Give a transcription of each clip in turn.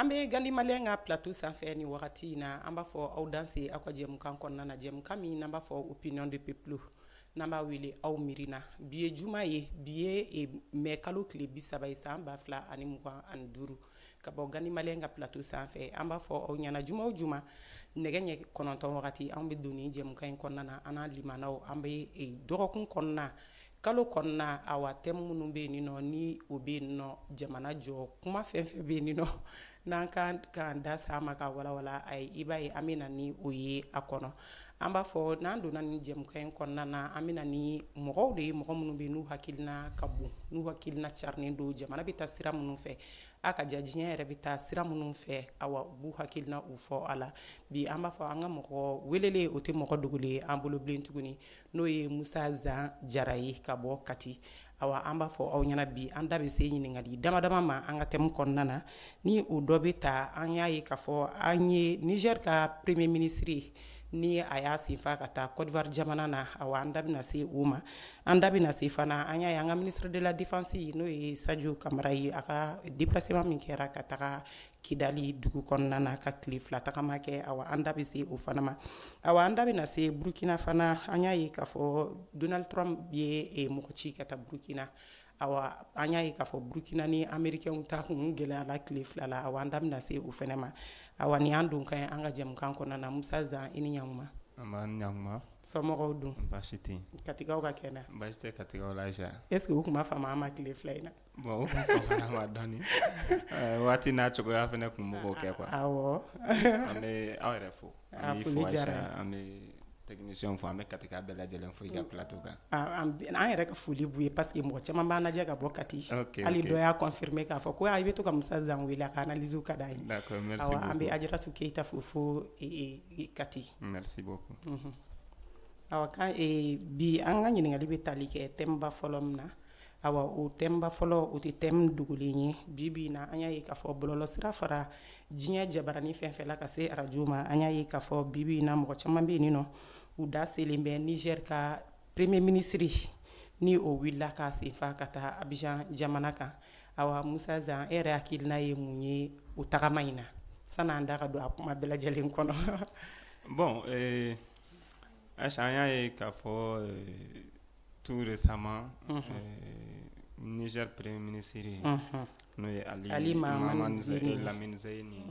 an bɛ Gandi Malien ka plateau sanfɛ ni wagati in na an b'a fɔ aw danse aw ka jɛmukan kɔnɔna na jɛmukan min n'an b'a fɔ opinion de peuple n'an b'a wele aw miirina bi ye juma ye bi ye mai kalo tile 30 ye san 2025 ka bɔ Gandi Malien ka plateau sanfɛ an b'a fɔ aw ɲɛna juma o juma nɛgɛ ɲɛ 9 wagati an bɛ don ni jɛmukan in kɔnɔna na an n'a limanaw an bɛ dɔgɔkun kɔnɔna kalo kɔnɔna awa thème minnu bɛ yen nɔ ni o bɛ yen nɔ jamana jɔ kuma fɛn fɛn bɛ yen nɔ n'an k'an da s'a ma ka walawala ayi i b'a ye an bɛ na ni o ye a kɔnɔ an b'a fɔ n'an donna ni jɛmukan in kɔnɔna na an bɛ na ni mɔgɔw de ye mɔgɔ minnu bɛ yen n'u hakilina ka bon n'u hakilina carinen don jamana bɛ taa sira minnu fɛ a ka ja diɲɛ yɛrɛ bɛ taa sira minnu fɛ awa u b'u hakilina u fɔ a la bi an b'a fɔ an ka mɔgɔ welelen o tɛ mɔgɔ dogolen ye an bolo bilen tuguni n'o ye Musa Zan Jara ye ka bɔ Kati awa an b'a fɔ aw ɲɛna bi an da bɛ se ɲininkali dama dama ma an ka thème kɔnɔna na ni o dɔ bɛ ta an y'a ye k'a fɔ an ye Niger ka premier ministre ni a y'a senfa ka taa Côte d'Ivoire jamana na awa an da bɛna se o ma an da bɛna se fana an y'a ye an ka ministre de la défense n'o ye Sadio Kamara ye a ka déplacement min kɛra ka taga Kidali dugu kɔnɔna na ka tile 2 tagama kɛ awa an da bɛ se o fana ma awa an da bɛna se Burkina fana an y'a ye k'a fɔ Donald Trump ye mɔgɔ ci ka taa Burkina awa an y'a ye k'a fɔ Burkina ni Américains ta kun gɛlɛyala tile 2 la awa an da bɛna se o fana ma awa ni an don ka an ka jɛmukan kɔnɔna na Musa Zan i ni ɲankuma an b'a ɲankuma somɔgɔw dun baasi tɛ yen Katigaw ka kɛnɛ baasi tɛ Katigaw la Aïcha est ce que u tun b'a faamu an ma tile 2 in na bon o tun faamana ma dɔɔni waati n'a cogoya fana tun b'o kɛ quoi awɔ an bɛ aw yɛrɛ fo an bɛ fo Aïcha an bɛ technicien fo an bɛ Katika bɛɛ lajɛlen fo i ka plateau kan an yɛrɛ ka foli b'u ye parce que mɔgɔ caman b'an lajɛ ka bɔ Kati hali dɔ y'a confirmer k'a fɔ ko i bɛ to ka Musa Zan wele a ka analyse ka d'a ye d'accord merci beaucoup an bɛ Ajaratu Keyita fo Kati merci beaucoup awa kan bi an ka ɲininkali bɛ tali kɛ thème ba fɔlɔ min na awa o thème ba fɔlɔ o tɛ thème dogolen ye bi na an y'a ye k'a fɔ bɔlɔlɔsira fara diɲɛ jabarani fɛn fɛn la ka se arajo ma an y'a ye k'a fɔ bi na mɔgɔ caman bɛ yen nɔ u da selen bɛ Niger ka premier ministre ni o wulila k'a senfa ka taa Abidjan jamana kan awa Musa Zan e yɛrɛ hakilina ye mun ye o tagama in na san'an da ka don a kuma bɛɛ lajɛlen kɔnɔ bon Aïcha an y'a ye k'a fɔ tout récemment Niger premier ministre n'o ye Ali Mahamani Lamine Zeyni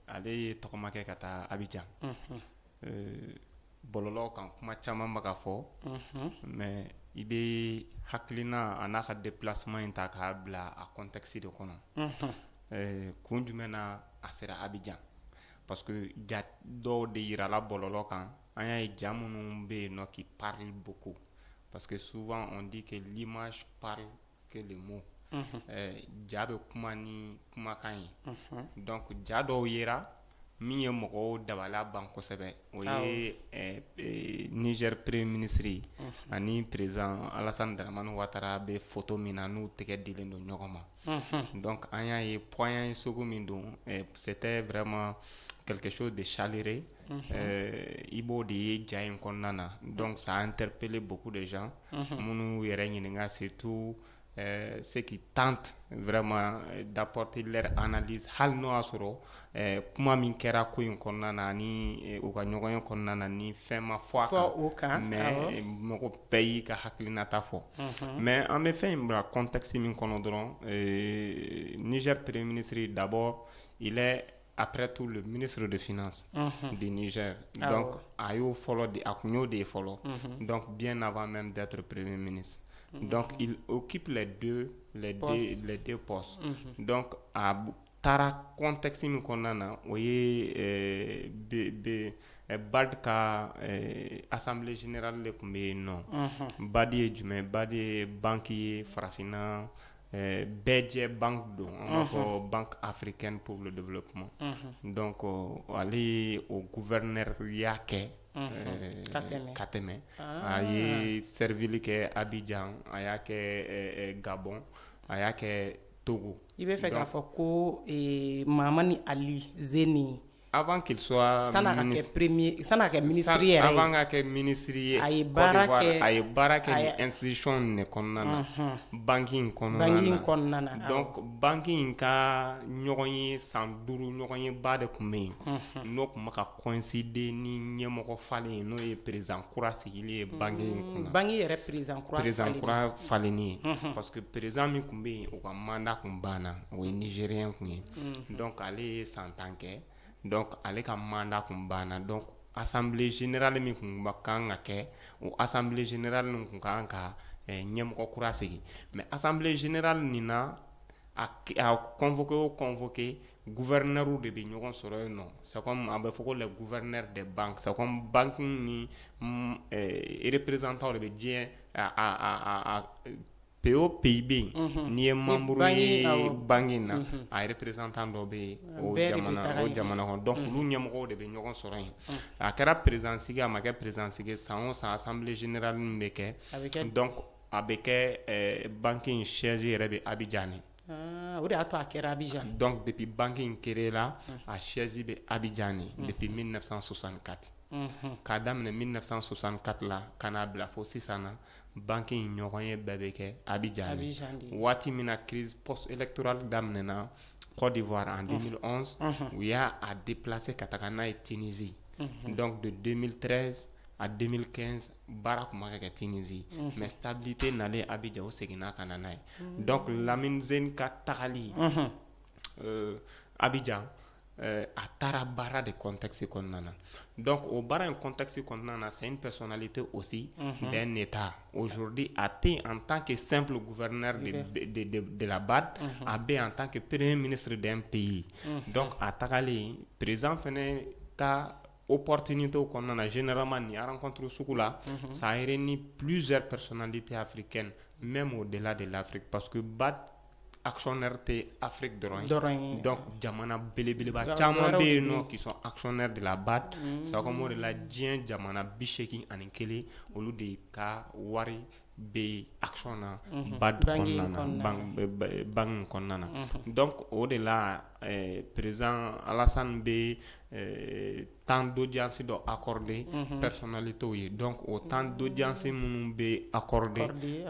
ale ye tɔgɔma kɛ ka taa Abidjan bɔlɔlɔ kan kuma caman bɛ ka fɔ mais i bɛ hakilina a n'a ka déplacement in ta k'a bila a contexte de kɔnɔ kun jumɛn na a sera Abidjan parce que ja dɔw de yirala bɔlɔlɔ kan an y'a ye ja minnu bɛ yen nɔ qui parle beaucoup parce que souvent on dit que l'image parle que le mot ja bɛ kuma ni kumakan ye donc ja dɔw yera min ye mɔgɔw dabala ban kosɛbɛ o ye Niger premier ministre ani président Alassane Dramane Ouattara bɛ photo min na n'u tɛgɛ dilen don ɲɔgɔn ma donc an y'a ye point ye sugu min don c'était vraiment quelque chose de chaleureux i b'o de ye ja in kɔnɔna na donc ça a interpellé beaucoup de gens minnu yɛrɛ ɲininka surtout ceux qui tentent vraiment d'apporter leur analyse hali n'o y'a sɔrɔ kuma min kɛra ko in kɔnɔna na ni u ka ɲɔgɔn ye kɔnɔna na ni fɛn ma fɔ a kan mais mɔgɔ bɛɛ y'i ka hakilinata fɔ mais an bɛ fɛn in bila contexte min kɔnɔ dɔrɔn Niger premier ministre d'abord il est après tout le ministre de finances du Niger donc a y'o fɔlɔ de a kun y'o de ye fɔlɔ donc bien avant même d'être premier ministre donc il occupe les deux postes donc a taara contexte min kɔnɔna na o ye BAD ka assemblée générale de tun bɛ yen nɔ BAD ye jumɛn BAD ye banque ye farafinna bɛɛ jɛ banque don an b'a fɔ banque africaine pour le développement donc ale ye o gouverneur y'a kɛ ka tɛmɛ a ye servili kɛ Abidjan a y'a kɛ Gabon a y'a kɛ Togo i bɛ fɛ k'a fɔ ko Mahamani Ali Zeni avant qu'il soit ministre avant ka kɛ ministre ye a ye baara kɛ ni institution ne kɔnɔna na banque in kɔnɔna na donc banque in ka ɲɔgɔn ye san 5 ɲɔgɔn ye ba de tun bɛ yen n'o tun bɛ ka coïncider ni ɲɛmɔgɔ falen n'o ye président kura sigilen ye banque in kunna banque yɛrɛ président kura falenni ye parce que président min tun bɛ yen o ka mandat tun banna o ye nigérien tun ye donc ale ye san 10 kɛ donc ale ka mandat tun banna donc assemblée générale min tun kan ka kɛ o assemblée générale min tun kan ka ɲɛmɔgɔ kura sigi mais assemblée générale nin na a convoqué gouverneur de bɛ ɲɔgɔn sɔrɔ yen nɔ c'est comme a bɛ fɔ ko les gouverneurs des banques c'est comme banque ni représentants de bɛ diɲɛ PIB n'i ye membre ye banque in na a représentant dɔ bɛ o jamana kɔnɔ donc olu ɲɛmɔgɔw de bɛ ɲɔgɔn sɔrɔ yen a kɛra président sigi a ma kɛ président sigi san o san assemblée générale min bɛ kɛ donc a bɛ kɛ banque in siège yɛrɛ bɛ Abidjan o de y'a to a kɛra Abidjan donc depuis banque in créée la a siège bɛ Abidjan depuis 1964 k'a daminɛ 1964 la ka n'a bila fo sisan na banque in ɲɔgɔn ye bɛɛ bɛ kɛ Abidjan waati min na crise post électorale daminɛna Côte d'Ivoire en 2011 u y'a déplacé ka taga n'a ye Tunisie donc de 2013 à 2015 baara tun ma kɛ Tunisie mais stabilité nalen Abidjan o seginna ka na n'a ye donc Lamine Zeni ka tagali Abidjan a taara baara de contexte kɔnɔna na donc au baara in contexte kɔnɔna na c'est une personnalité aussi d'un état aujourd'hui a été en tant que simple gouverneur de la BAD a bɛ en tant que premier ministre d'un pays donc a tagalen président fɛnɛ ka opportunité au kɔnɔna généralement ni rencontre sugu la ça a réuni plusieurs personnalités africaines même au-delà de l'Afrique parce que BAD actionnaire tɛ Afrique dɔrɔn donc jamana belebeleba caman bɛ yen nɔ qui sont actionnaires de la BAD c'est comme o de la diɲɛ jamana 81 olu de ka wari bɛ action na BAD kɔnɔna na banque kɔnɔna na donc o de la président Alassane bɛ temps d'audience dɔ accordé personnalités ye donc o temps d'audience minnu bɛ accordé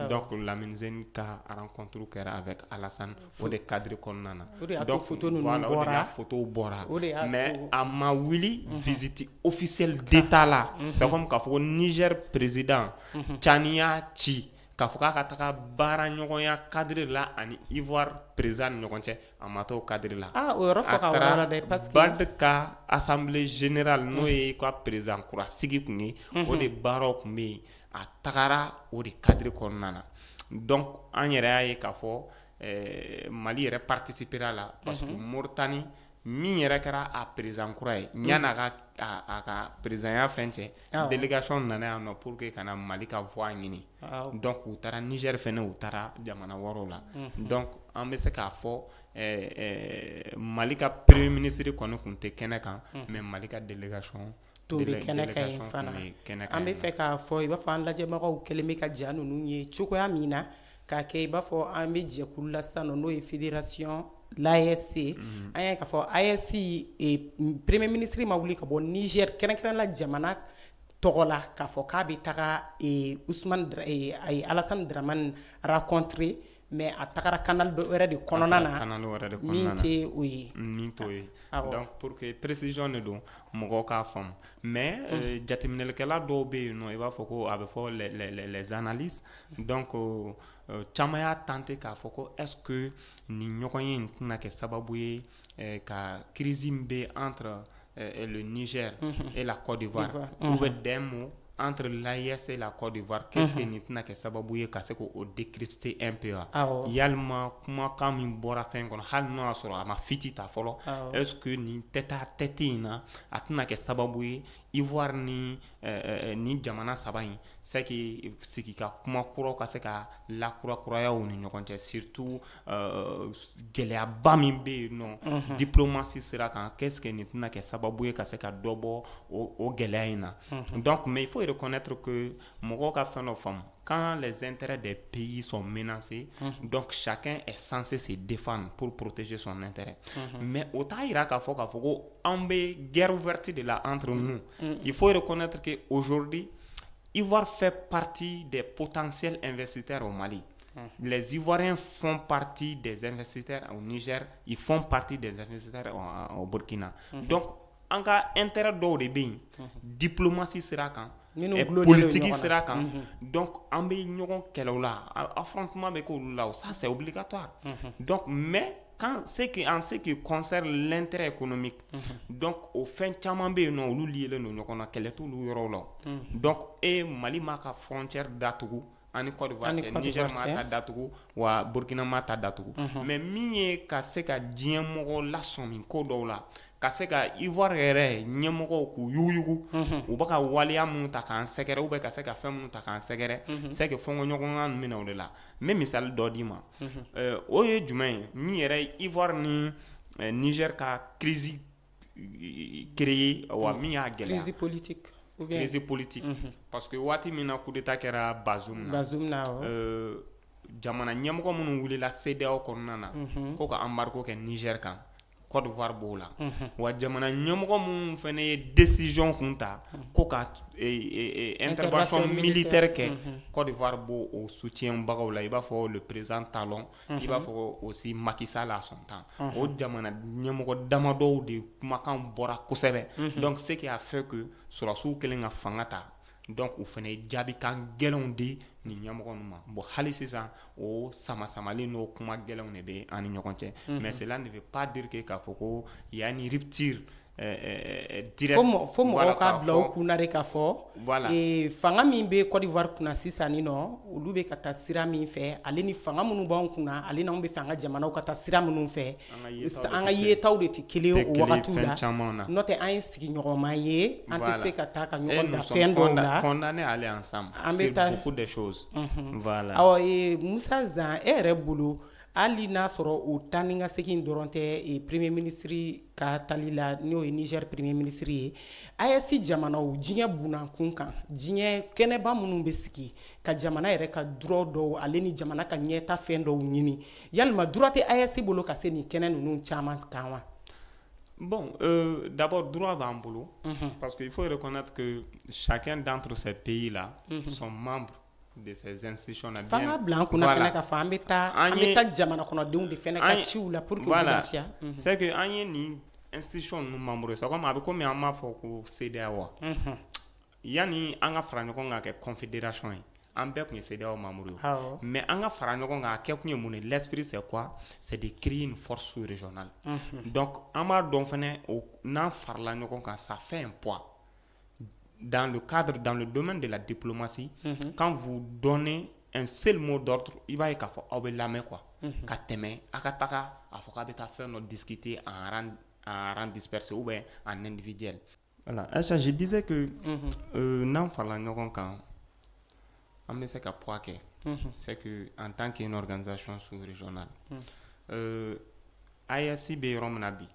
donc Lamine Zeni ka rencontre kɛra avec Alassane o de cadre kɔnɔna na donc voilà o de la photo bɔra mais a ma wuli visite officielle d'état la c'est comme k'a fɔ ko Niger président Tchani y'a ci k'a fɔ k'a ka taga baara ɲɔgɔnya cadre la ani Ivoire président ni ɲɔgɔn cɛ a ma t'o cadre la o yɔrɔ fɔ ka wɔrɔ dɛ parce que BAD ka assemblée générale n'o ye ka président kura sigi tun ye o de baaraw tun bɛ yen a tagara o de cadre kɔnɔna na donc an yɛrɛ y'a ye k'a fɔ Mali yɛrɛ participera la parce que Mauritanie min yɛrɛ kɛra a président kura ye ɲan'a ka présidenya fɛn cɛ délégation nana yan nɔ pour que kana Mali ka voix ɲini donc u taara Niger fɛnɛ u taara jamana wɛrɛw la donc an bɛ se k'a fɔ Mali ka premier ministre kɔni tun tɛ kɛnɛ kan mais Mali ka délégation tun bɛ kɛnɛ kan yen fana an bɛ fɛ k'a fɔ i b'a fɔ an lajɛbagaw kɛlen bɛ ka ja ninnu ye cogoya min na k'a kɛ i b'a fɔ an bɛ jɛkulu la sisan n'o ye fédération l'AEC an y'a k'a fɔ AEC premier ministre ma wuli ka bɔ Niger kɛrɛnkɛrɛnnenya jamana tɔgɔ la k'a fɔ k'a bɛ taga Alassane Dramane rencontrer mais a tagara canal dɔ wɛrɛ de kɔnɔna na min tɛ o ye donc pour que précision de don mɔgɔw k'a faamu mais jateminɛlikɛla dɔw bɛ yen nɔ i b'a fɔ ko a bɛ fɔ les analystes donc caman y'a tenté k'a fɔ ko est-ce que nin ɲɔgɔn ye in tɛna kɛ sababu ye ka crise min bɛ entre le Niger et la Côte d'Ivoire ou bien d'un mot entre l'AES et la Côte d'Ivoire qu'est-ce que nin tɛna kɛ sababu ye ka se k'o décrypter un peu yalima kumakan min bɔra fɛn kɔnɔ hali n'o y'a sɔrɔ a ma fiti ta fɔlɔ est-ce que nin tête in na a tɛna kɛ sababu ye Ivoire ni jamana saba in c'est que sigi ka kuma kuraw ka se ka lakurakuraya u ni ɲɔgɔn cɛ surtout gɛlɛyaba min bɛ yen nɔ diplomatie sira kan qu'est-ce que nin tɛna kɛ sababu ye ka se ka dɔ bɔ o gɛlɛya in na donc mais il faut reconnaître que mɔgɔw ka fɛn dɔ faamu quand les intérêts des pays sont menacés, donc chacun est censé se défendre pour protéger son intérêt. Mais autant il y a une guerre ouverte de là entre nous. Il faut reconnaître qu'aujourd'hui, Ivoire fait partie des potentiels investisseurs au Mali. Les Ivoiriens font partie des investisseurs au Niger, ils font partie des investisseurs au Burkina. Donc, en cas intérêt d'eau de bien, diplomatie sera quand, et politique sera quand. Donc, en affrontement avec là, ça c'est obligatoire. Donc, mais en ce qui concerne l'intérêt économique, donc au fin de non nous lié nous on a quel est tout donc et Mali ma frontière d'Atougou en Côte d'Ivoire, Niger ma d'Atougou ou Burkina ma d'Atougou. Mais mieux qu'à ce que diamogo la somme ko là ka se ka Ivoire yɛrɛ ɲɛmɔgɔw k'u yuguyugu u bɛ ka waleya minnu ta k'an sɛgɛrɛ ou bien ka se ka fɛn minnu ta k'an sɛgɛrɛ c'est que fɔnkɔɲɔgɔnkan ninnu bɛna o de la n bɛ misali dɔ d'i ma o ye jumɛn ye min yɛrɛ Ivoire ni Niger ka crise créé wa min y'a gɛlɛya crise politique parce que waati min na coup d'état kɛra Bazoum na jamana ɲɛmɔgɔ minnu wulila CEDEAO kɔnɔna na ko ka embargo kɛ Niger kan Côte d'Ivoire b'o la wa jamana ɲɛmɔgɔ minnu fana ye décision kun ta ko ka intervention militaire kɛ Côte d'Ivoire b'o o soutien bagaw la i b'a fɔ le président Talon i b'a fɔ aussi Macky Sall à son temps o jamana ɲɛmɔgɔ damadɔw de kumakan bɔra kosɛbɛ donc ce qui a fait que sɔrɔsiw kɛlen ka fanga ta donc u fana ye jaabikan gɛlɛnw di ni ɲɛmɔgɔ ninnu ma bon hali sisan o sama-samali n'o kuma gɛlɛnw de bɛ an ni ɲɔgɔn cɛ mais cela ne veut pas dire que k'a fɔ ko il y a une rupture direct fo mɔgɔw ka bila u kunna de k'a fɔ fanga min bɛ Côte d'Ivoire kunna sisan nin nɔ olu bɛ ka taa sira min fɛ ale ni fanga minnu b'anw kunna ale n'anw bɛ fɛ an ka jamanaw ka taa sira minnu fɛ an ka yetaw de tɛ kelen ye o wagatiw la n'o tɛ an ye sigiɲɔgɔnma ye an tɛ se ka taa ka ɲɔgɔn da fɛn dɔw la condamné à aller ensemble sur beaucoup de choses voilà awɔ Musa Zan e yɛrɛ bolo hali n'a sɔrɔ o taa ni ka segin dɔrɔn tɛ premier ministre ka tali la n'o ye Niger premier ministre ye AES jamanaw diɲɛ bunankun kan diɲɛ kɛnɛba minnu bɛ sigi ka jamana yɛrɛ ka droit dɔw ale ni jamana ka ɲɛta fɛn dɔw ɲini yalima droit tɛ AES bolo ka se nin kɛnɛ ninnu caman kan wa Bon, d'abord, droit b'an bolo parce qu'il faut reconnaître que chacun d'entre ces pays-là sont membres de ces institutions là fanga blanc kuna fana ka fa an bɛ taa jamana kɔnɔdenw de fana ka ciw la pour que voilà c'est que an ye ni institution ninnu membre c'est comme a bɛ komi an b'a fɔ ko CEDEAO yani an ka fara ɲɔgɔn kan kɛ confédération ye an bɛɛ tun ye CEDEAO membre ye mais an ka fara ɲɔgɔn kan a kɛ kun ye mun ye l'esprit c'est quoi c'est de créer une force sous-régionale donc an b'a dɔn fana n'an farala ɲɔgɔn kan ça fait un poids dans le domaine de la diplomatie, quand vous donnez un seul mot d'ordre, il va y avoir la main quoi. Kateme, akataka, afoka beta faire nous discuter en rang dispersé ou bien en individuel. Voilà. Je disais que non parlant quand on me sait qu'à poiquer, c'est que en tant qu'une organisation sous-régionale, AESB Romnabi,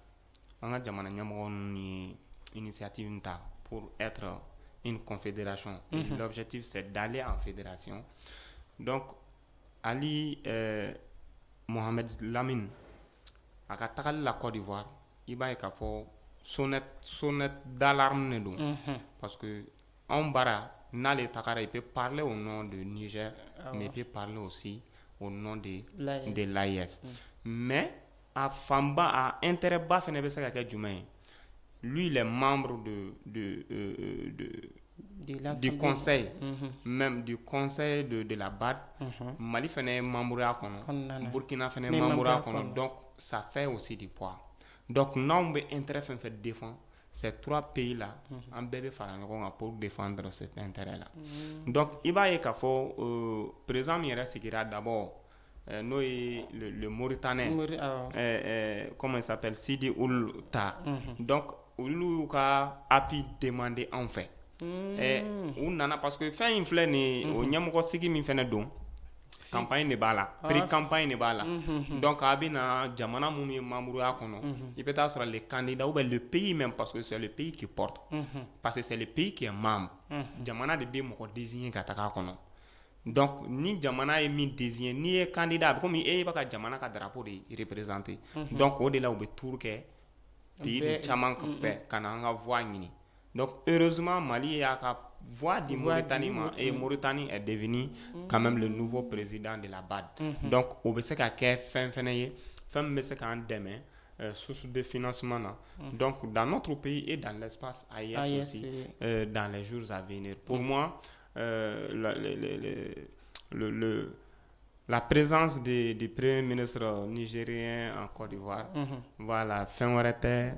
on a jamana une initiative pour être une confédération. Et l'objectif, c'est d'aller en fédération. Donc, Ali Mohamed Lamine, à la Côte d'Ivoire, il va y avoir sonnette d'alarme. Parce que en bara, il peut parler au nom de Niger, mais il peut parler aussi au nom de l'AES. Mais, à Famba, à intérêt bas, lui, il est membre du conseil, même du conseil de la BAD. Mali fait membre à Burkina fait membre à donc ça fait aussi du poids. Donc, nous avons intérêt à faire défendre ces trois pays-là, en bébé pour défendre cet intérêt-là. Donc, il va y avoir présent, il reste d'abord. Le Mauritanien, comment il s'appelle, Sidi Ould Tah. Donc, lui a pu demander en fait. On nana parce que fin une flène au nyamoko sigi mi fene don campagne ne bala pré-campagne ne bala donc abina jamana munu membre a kono il peut être les candidats ou le pays même parce que c'est le pays qui porte parce que c'est le pays qui est membre jamana de be moko désigné kataka kono donc ni jamana ye min désigné ni ye candidat comme e b'a ka jamana ka drapeau de représenter donc o de la u bɛ tour kɛ pays de caman fɛ ka na an ka voix ɲini donc heureusement Mali y'a ka voix di Mauritanie ma et Mauritanie est devenu quand même le nouveau président de la BAD donc o bɛ se ka kɛ fɛn fɛnɛ ye fɛn min bɛ se k'an dɛmɛ source de financement là. Donc dans notre pays et dans l'espace ailleurs aussi dans les jours à venir. Pour moi la présence du premier ministre nigérien en Côte d'Ivoire voilà fin wɛrɛ tɛ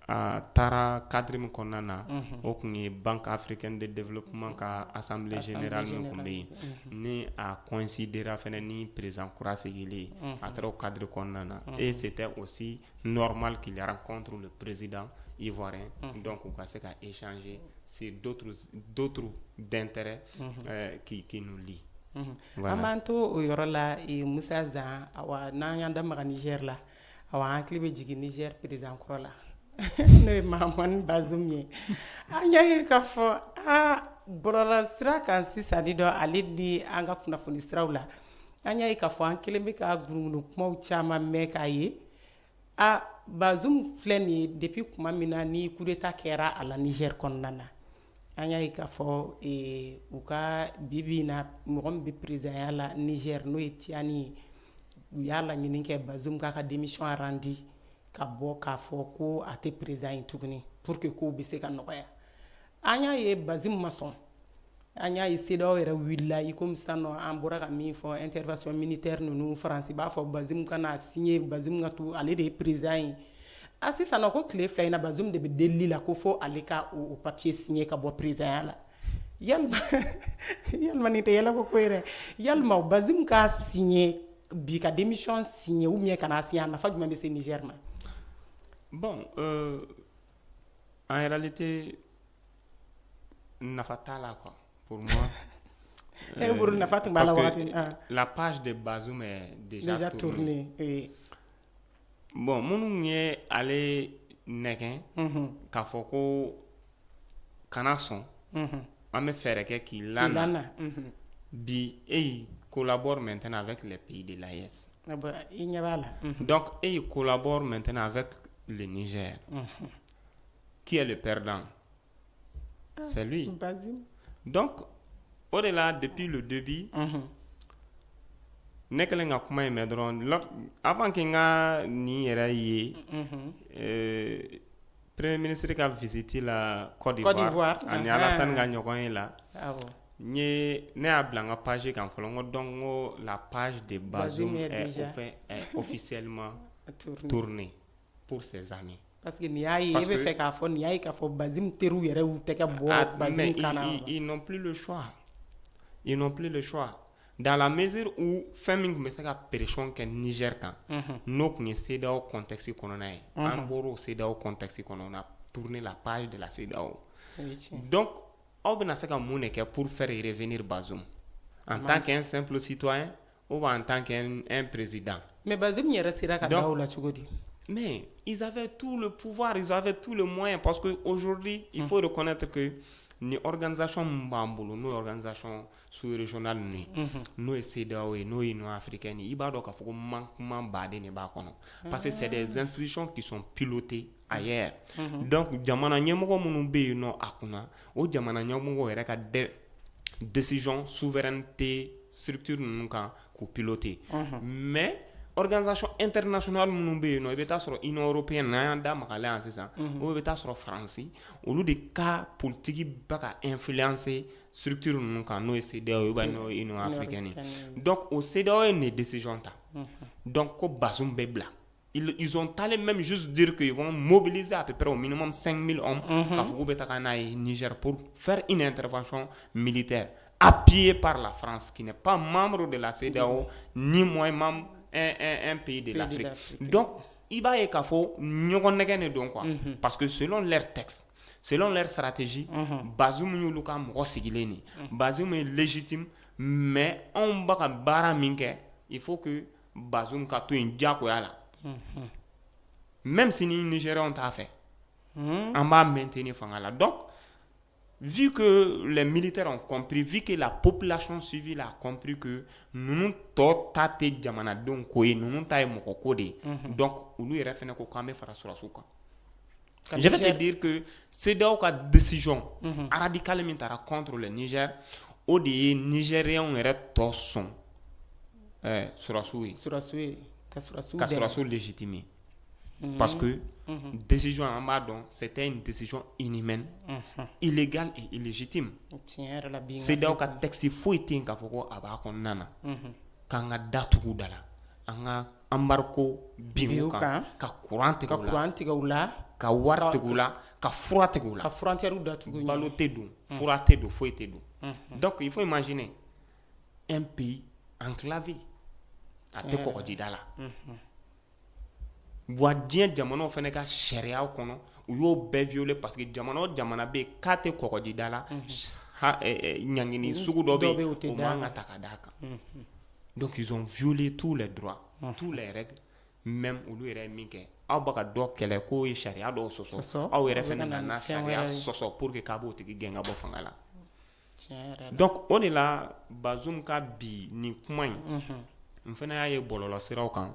a taara cadre min kɔnɔna na o kun ye Banque africaine de développement ka assemblée générale min kun bɛ yen ni a coïncidera fɛnɛ ni président kura sigilen a taara o cadre kɔnɔna na et c'était aussi normal qu'il rencontre le président ivoirien donc u ka se ka échanger sur d'autres d'intérêt qui nous lient. An b'an to o yɔrɔ la Musa Zan awa n'an y'an da maga Niger la awa an hakili bɛ jigin Niger président kɔrɔ la n'o ye Mahamani Bazoum ye an y'a ye k'a fɔ bɔlɔlɔ sira kan sisan ni dɔ ale ni an ka kunnafoni siraw la an y'a ye k'a fɔ an kelen bɛ ka guruguru kumaw caman mɛn k'a ye Bazoum filɛ nin ye depuis kuma min na ni coup d'état kɛra a la Niger kɔnɔna na an y'a ye k'a fɔ u ka bibi na mɔgɔ min bɛ présidentya la Niger n'o ye Tiani ye u y'a laɲini kɛ Bazoum k'a ka démission rendi ka bɔ k'a fɔ ko a tɛ président ye tuguni pour que kow bɛ se ka nɔgɔya an y'a ye Bazoum ma sɔn an y'a ye CEDEAO yɛrɛ wulila i komi sisan nɔ an bɔra ka min fɔ intervention militaire ninnu Faransi b'a fɔ Bazoum ka na signer Bazoum ka to ale de ye président ye sisan nɔ ko tile fila in na Bazoum de bɛ delili la ko fo ale ka o papier signer ka bɔ présidentya la yalima nin tɛ yɛlɛ ko ye dɛ yalima Bazoum ka signer bi ka démission signer ou bien kana signer a nafa jumɛn bɛ se Niger ma. Bon, en réalité, nafa t'a la quoi. Pour moi, parce que la page de Bazoum est déjà tournée. Oui. Bon, mon ye ale nɛgɛn k'a fɔ ko kana sɔn an bɛ fɛɛrɛ kɛ k'i lana bi e collabore maintenant avec les pays de l'AES. Donc e collabore maintenant avec le Niger. Qui est le perdant? C'est lui. Donc, au-delà, depuis le début, ne kelen ka kuma in mɛn dɔrɔn avant que n ka nin yɛrɛ ye premier ministre ka visite la Côte d'Ivoire ani Alassane ka ɲɔgɔn ye la ne y'a bila n ka page kan fɔlɔ n ko donc ko la page de Bazoum est officiellement tournée pour ses amis. Parce que n'i y'a ye e bɛ fɛ k'a fɔ n'i y'a ye k'a fɔ Bazoum teriw yɛrɛ y'u tɛgɛ bɔ Bazoum kan na. Ils n'ont plus le choix. Ils n'ont plus le choix. Dans la mesure où fɛn min tun bɛ se ka pression kɛ Niger kan n'o tun ye CEDEAO contexte kɔnɔna ye an bɔra o CEDEAO contexte kɔnɔ on a tourné la page de la CEDEAO. Donc aw bɛna se ka mun de kɛ pour faire revenir Bazoum en tant qu'un simple citoyen ou en tant qu'un président. Mais Bazoum yɛrɛ sera ka da o la cogo di? Mais ils avaient tout le pouvoir, ils avaient tout le moyen parce qu'aujourd'hui, il faut reconnaître que ni organisation mbambolo, nos organisations sous-régionales, nous CEDEAO, nous Union africaine, il y a donc manquement badé ne ba kono parce que c'est des institutions qui sont pilotées ailleurs. Donc jamana nyemoko munu be no akuna, o jamana nyemoko yɛrɛ ka décision souveraineté structure nunu kan ko piloter. Mais organisation internationale minnu bɛ yen nɔ i bɛ taa sɔrɔ Union européenne n'an y'an da maga ale yan sisan o bɛ taa sɔrɔ Faransi olu de ka politique bɛ ka influencer structure ninnu kan n'o ye CEDEAO ou bien n'o ye Union africaine donc o CEDEAO ye nin décision ta donc ko Bazoum bɛ bila ils ont allé même juste dire qu'ils vont mobiliser à peu près au minimum 5000 hommes k'a fɔ k'u bɛ taga n'a ye Niger pour faire une intervention militaire appuyée par la France qui n'est pas membre de la CEDEAO ni moins membre un pays de l'Afrique. Donc, il va y avoir quoi. Parce que selon leurs textes, selon leur stratégie, Bazoum Yuluka Mrosigileni, Bazoum est légitime, mais on va bara minke, il faut que Bazoum kato une diakoyala. Même si les Nigériens ont fait, on va maintenir Fangala. Donc, vu que les militaires ont compris, vu que la population civile a compris que nous tɔ ta tɛ jamanadenw ko ye ninnu ta ye mɔgɔ ko de ye donc olu yɛrɛ fɛnɛ ko k'an bɛ fara sɔrɔsiw kan. Je vais te dire que CEDEAO ka décision radicale min taara contre le Niger o de ye Nigériens yɛrɛ tɔ sɔn sɔrɔsiw ye ka sɔrɔsiw légitimer parce que décision an b'a dɔn c'était une décision inhumaine illégale et illégitime. CEDEAO ka texte foyi tɛ yen k'a fɔ ko a b'a kɔnɔna na k'an ka datugu da la an ka embargo bin u kan ka courant tigɛ u la ka wari tigɛ u la ka fura tigɛ u la ka frontière datugu balo tɛ don fura tɛ don foyi tɛ don donc il faut imaginer un pays enclavé a tɛ kɔgɔjida la wa diɲɛ jamanaw fɛnɛ ka sariyaw kɔnɔ u y'o bɛɛ violer parce que jamana o jamana bɛ yen k'a tɛ kɔgɔjida la ɲangini sugu dɔ bɛ yen o man ka ta ka d'a kan donc ils ont violé tous les droits tous les règles même olu yɛrɛ ye min kɛ aw bɛ ka dɔ kɛlɛ k'o ye sariya dɔw sɔsɔ aw yɛrɛ fɛnɛ nana sariya sɔsɔ pour que k'a b'o tigi gɛn ka bɔ fanga la donc o de la Bazoum ka bi nin kuma in n fana y'a ye bɔlɔlɔ siraw kan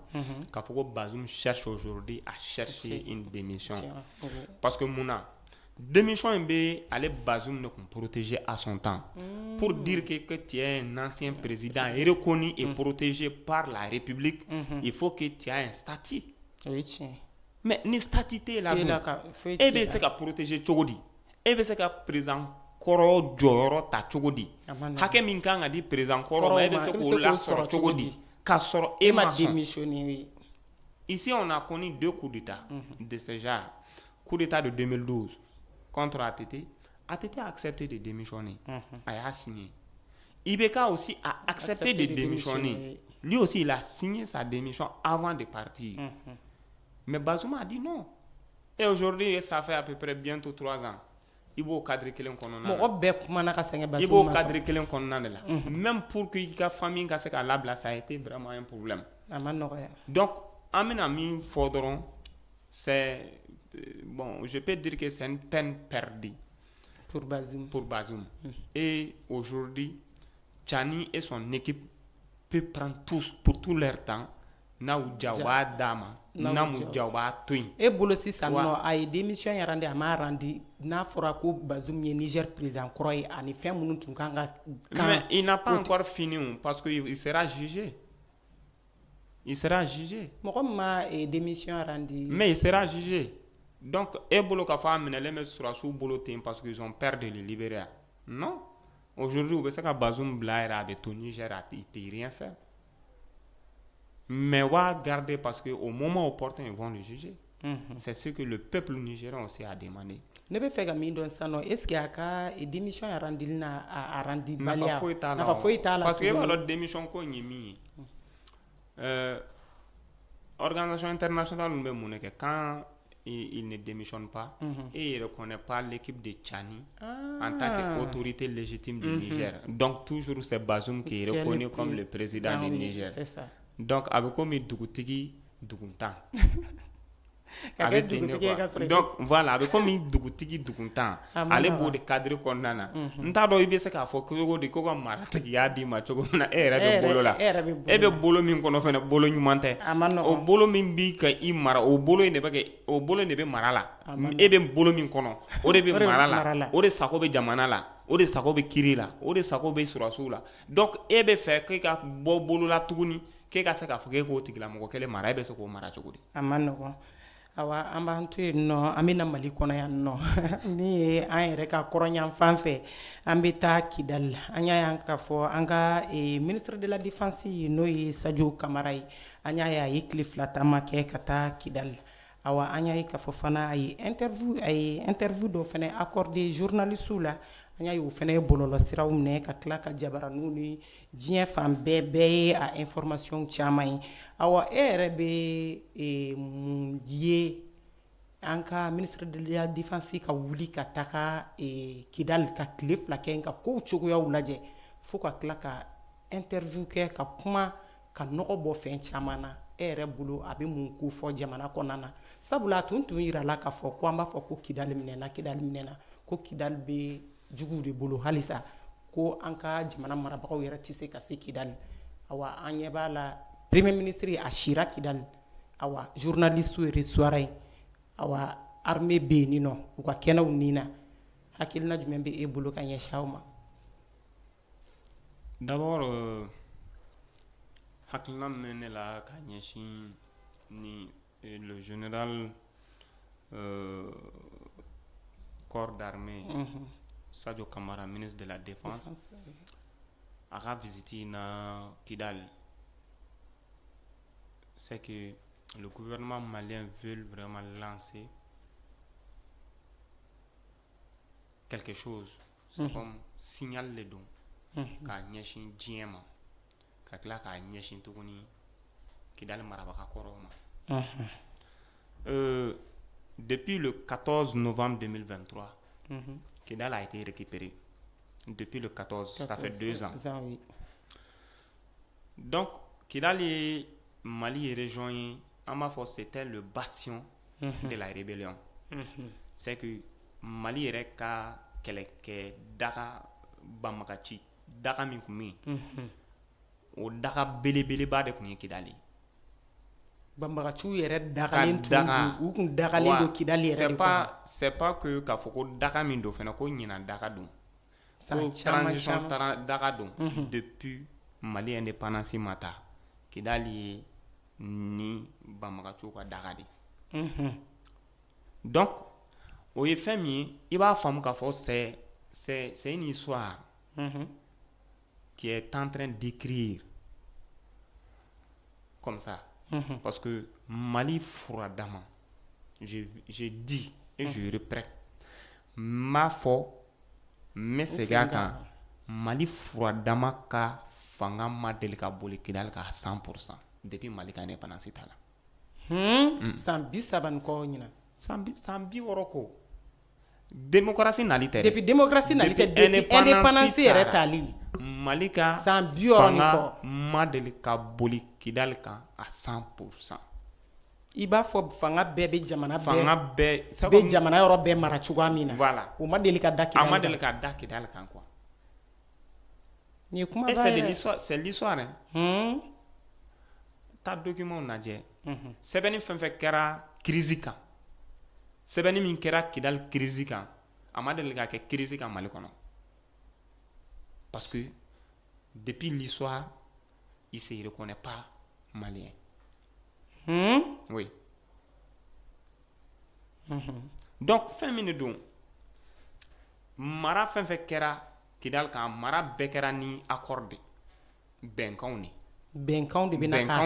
k'a fɔ ko Bazoum cherche aujourd'hui à chercher une démission parce que mun na démission in bɛ ale Bazoum de kun protéger à son temps pour dire que tu es un ancien président reconnu et protégé par la République il faut que tu aies un statut mais ni statut tɛ la dun e bɛ se ka protéger cogo di e bɛ se ka président kɔrɔ jɔyɔrɔ ta cogo di hakɛ min kan ka di président kɔrɔ ma e bɛ se k'o lasɔrɔ cogo di k'a sɔrɔ e ma sɔn ici on a connu 2 coups d'état de ce genre coup d'état de 2012 contre ATT ATT a accepté de démissionner a y'a signé IBK aussi a accepté de démissionner lui aussi il a signé sa démission avant de partir mais Bazoum a dit non et aujourd'hui ça fait à peu près bientôt 3 ans i b'o cadre kelen kɔnɔna na mɔgɔ bɛɛ kumana ka sɛgɛn Bazoum i b'o cadre kelen kɔnɔna de la même pour que i ka famille ka se ka labila ça a été vraiment un problème a ma nɔgɔya donc an bɛna min fɔ dɔrɔn c'est bon je peux dire que c'est une peine perdue pour Bazoum et aujourd'hui Tchani et son équipe peuvent prendre pour tout leur temps n'a u ja b'a d'a ma n'a mu ja b'a to yen e bolo sisan nɔ a ye démission yɛrɛ de a m'a rendi n'a fɔra ko Bazoum ye Niger président kɔrɔ ye ani fɛn minnu tun kan ka mais il n'a pas encore fini parce que il sera jugé mɔgɔ min ma démission rendi mais il sera jugé donc e bolo k'a fɔ a minɛlen bɛ sɔrɔsiw bolo ten parce qu'ils ont peur de le libérer non aujourd'hui u bɛ se ka Bazoum bila yɛrɛ a bɛ to Niger il peut rien faire mais on va garder parce que au moment opportun ils vont le juger c'est ce que le peuple nigérien aussi a demandé ne bɛ fɛ ka min dɔn sisan nɔ est-ce que a ka démission rendili na a rendi baliya nafa foyi t'a la parce que e b'a dɔn démission ko in ye min ye organisation internationale ninnu bɛ mun de kɛ quand il ne démissionne pas et il ne reconnaît pas l'équipe de Tchani en tant qu'autorité légitime du Niger donc toujours c'est Bazoum qui est reconnu comme le président du Niger donc a bɛ komi dugutigi duguntan donc voilà a bɛ komi dugutigi duguntan ale b'o de cadre kɔnɔna na n t'a dɔn i bɛ se k'a fɔ cogo di ko ka maratigi y'a d'i ma cogo min na e yɛrɛ bɛ bolo la e bɛ bolo min kɔnɔ fɛnɛ bolo ɲuman tɛ o bolo min b'i ka i mara o bolo in de bɛ mara la e bɛ bolo min kɔnɔ o de bɛ mara la o de sago bɛ jamana la o de sago bɛ kiri la o de sago bɛ sɔrɔsiw la donc e bɛ fɛ k'e ka bɔ bolo la tuguni k'e ka se k'a fɔ k'e k'o tigilamɔgɔ kelen mara e bɛ se k'o mara cogo di a ma nɔgɔn awa an b'an to yen nɔ an bɛ na Mali kɔnɔ yan nɔ min ye an yɛrɛ ka kɔrɔnyan fan fɛ an bɛ taa Kidali an y'a ye k'a fɔ an ka ministre de la défense n'o ye Sadio Kamara ye an y'a ye a ye tile 2 taama kɛ ka taa Kidali awa an y'a ye k'a fɔ fana a ye interview dɔ fana accordé journalistes la an y'a ye o fana ye bɔlɔlɔ siraw minɛ ka tila ka jabaraninw ni diɲɛ fan bɛɛ ye a information caman ye awa e yɛrɛ bɛ mun ye an ka ministre de la défense ka wuli ka taga Kidali ka tile 2 kɛ ka kow cogoyaw lajɛ fo ka tila ka interview kɛ ka kuma ka nɔgɔ bɔ fɛn caman na e yɛrɛ bolo a bɛ mun ko fɔ jamana kɔnɔna na sabula tun yirala k'a fɔ ko an b'a fɔ ko Kidali minɛna ko Kidali bɛ juguw de bolo halisa ko an ka jamana marabagaw yɛrɛ tɛ se ka se Kidal awa an ɲɛ b'a la premier ministre a sira Kidal awa journaliste ye reçoit yen awa armée bɛ yen nɔ u ka kɛnɛw nin na hakilina jumɛn bɛ e bolo ka ɲɛsin aw ma d'abord hakilina min ne la ka ɲɛsin ni le général corps d'armée Sadio Kamara, ministre de la Défense, a visité na Kidal. C'est que le gouvernement malien veut vraiment lancer quelque chose. C'est comme signal les dons. Ka nyeshin diema. Ka kla ka nyeshin tuguni Kidal marabaka koroma. Depuis le 14 novembre 2023, Kidal a été récupéré. Depuis le 14, ça fait 2 ans. Oui. Donc, Kidal et Mali est rejoint, c'était le bastion de la rébellion. C'est que Mali est que Daka Bamakachi, Daka Minkumi, ou Daka Belebele Bade Kuni Kidali. Bambarachu yɛrɛ dagalen tun u kun dagalen do Kidal yɛrɛ de kɔnɔ c'est pas que k'a fɔ ko daga min do fɛnɛ ko ɲina daga don ko transition daga don depuis Mali indépendance ma ta Kidal ye ni Bambarachu ka daga de donc o ye fɛn min ye i b'a faamu k'a fɔ c'est une histoire qui est en train d'écrire comme ça. Parce que Mali Fouradama, je dis et je répète, ma foi, mais c'est gars Mali Fouradama ka fanga ma delika boli Kidal ka 100% depuis Mali ka indépendance tala. Sambi saban ko nyina. Sambi woroko. Démocratie nalité. Depuis démocratie nalité depuis indépendance yɛrɛ tali. Malika fanga madelika boli Kidal kan à 100%. I b'a fɔ fanga bɛɛ bɛ jamana bɛɛ jamana yɔrɔ bɛɛ mara cogoya min na. Voilà. O ma deli ka da Kidal kan. A ma deli ka da Kidal kan quoi. Ni kuma c'est l'histoire hein. Ta document lajɛ. Sɛbɛnni fɛn fɛn kɛra crise kan. Sɛbɛnni min kɛra Kidal crise kan. A ma deli ka kɛ crise kan Mali kɔnɔ. Parce que depuis l'histoire, il ne se reconnaît pas malien. Oui. Donc, fin minute donc, mara fin fait kera Kidal ka mara bekera ni accordé. Benkanw de bena ka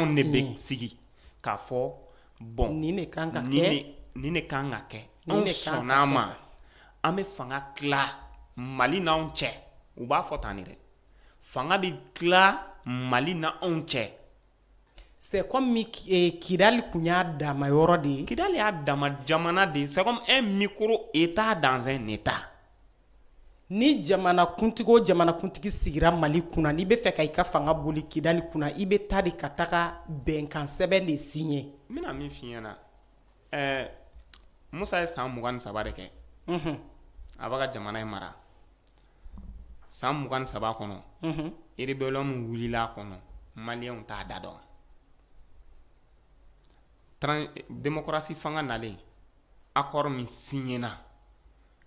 sigi ka fɔ bon ni ne kan ka kɛ an sɔnna ma an bɛ fanga tila Mali n'anw cɛ. U b'a fɔ tan de fanga bɛ tila Mali na anw cɛ. C'est comme Kidal kun y'a dama yɔrɔ de ye. Kidal y'a dama jamana de ye. C'est comme un micro-état dans un état. Ni jamanakuntigi sigira Mali kunna n'i bɛ fɛ ka i ka fanga boli Kidal kunna i bɛ taa de ka taga bɛnkan sɛbɛn de signer. N bɛna min f'i ɲɛna Musa ye san 23 de kɛ. A b'a ka jamana in mara. San 23 kɔnɔ rébellion min wulila kɔnɔ maliyɛnw t'a da dɔn démocratie fanga nalen accord min signé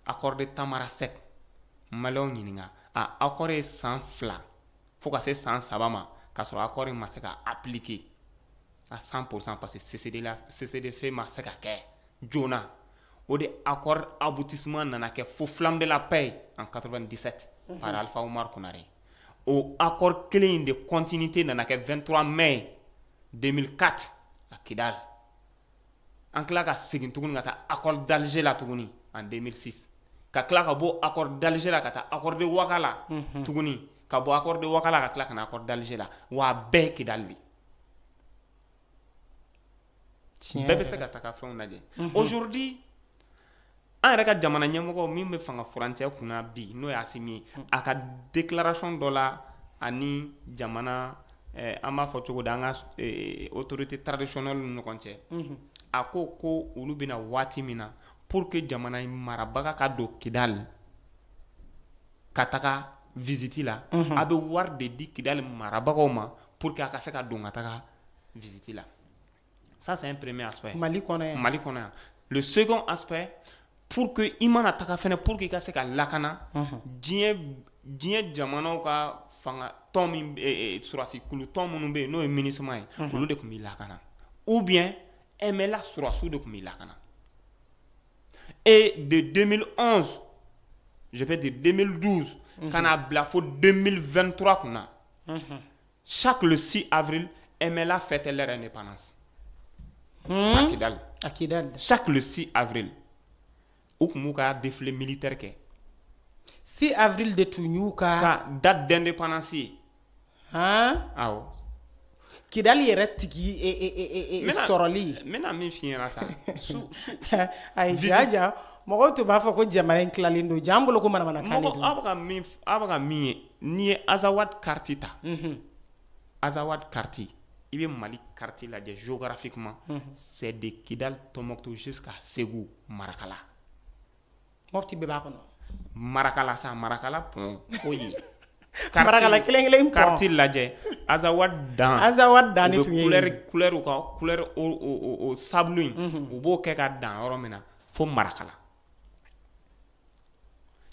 accord de Tamarasek maliyɛnw ɲininka accord ye san 2 fo ka se san 3 ma k'a sɔrɔ accord in ma se ka appliquer à 100% parce que CCDF ma se ka kɛ joona o de accord aboutissement nana kɛ fo flamme de la paix en 97 par Alpha Oumar Konaré. Au accord clé de continuité nana kɛ 23 mai 2004 à Kidal. An kila ka segin tuguni ka taa accord d'Alger la tuguni en 2006. Ka kila ka bɔ accord d'Alger la ka taa accord de Ouattara tuguni. Ka bɔ accord de Ouattara ka kila ka na accord d'Alger la. Wa bɛɛ Kidal de. Bɛɛ bɛ se ka taa ka fɛnw lajɛ. Aujourd'hui an yɛrɛ ka jamana ɲɛmɔgɔ min bɛ fanga furancɛ kunna bi n'o ye Asimi a ka déclaration dɔ la ani jamana an b'a fɔ cogo di an ka autorité traditionnelle ni ɲɔgɔn cɛ a ko olu bɛna waati min na pour que jamana in marabaga ka don Kidal ka taga visite la a bɛ wari de di Kidali marabagaw ma pour que a ka se ka don ka taga visite la. Ça c'est un premier aspect. Mali kɔnɔ yan. Le second aspect, pour que i mana taga fɛnɛ pour que i ka se ka lakana diɲɛ jamanaw ka fanga tɔn min surasi kulu tɔn minnu bɛ yen n'o ye MINUSMA ye olu de tun b'i lakana ou bien MLA surasiw de tun b'i lakana. Et de 2011 je peux dire 2012 ka n'a bila fo 2023 kunna chaque le 6 avril MLA fête leur indépendance à Kidal. Chaque le 6 avril u tun b'u ka défilé militaire kɛ 6 avril de tun y'u ka date d'indépendance ye. Awɔ. Kidal yɛrɛ tigi sɔrɔli. N bɛna min f'i ɲɛna sa. Ayi jaja mɔgɔw tun b'a fɔ ko jamana in tilalen don jaa an bolo ko manamanakan de don. Aw bɛ ka min ye n'i ye Azawad carte ta. Azawad carte i bɛ Mali carte lajɛ géographiquement c'est de Kidal Tombouctou jusqu'à Ségou Marakala. Mɔpti bɛɛ b'a kɔnɔ. Marakala sa Marakala pont foyi. Marakala kelen pont. Carte lajɛ Azawad dan ne tun ye couleur o sabulu in u b'o kɛ ka dan yɔrɔ min na fo Marakala.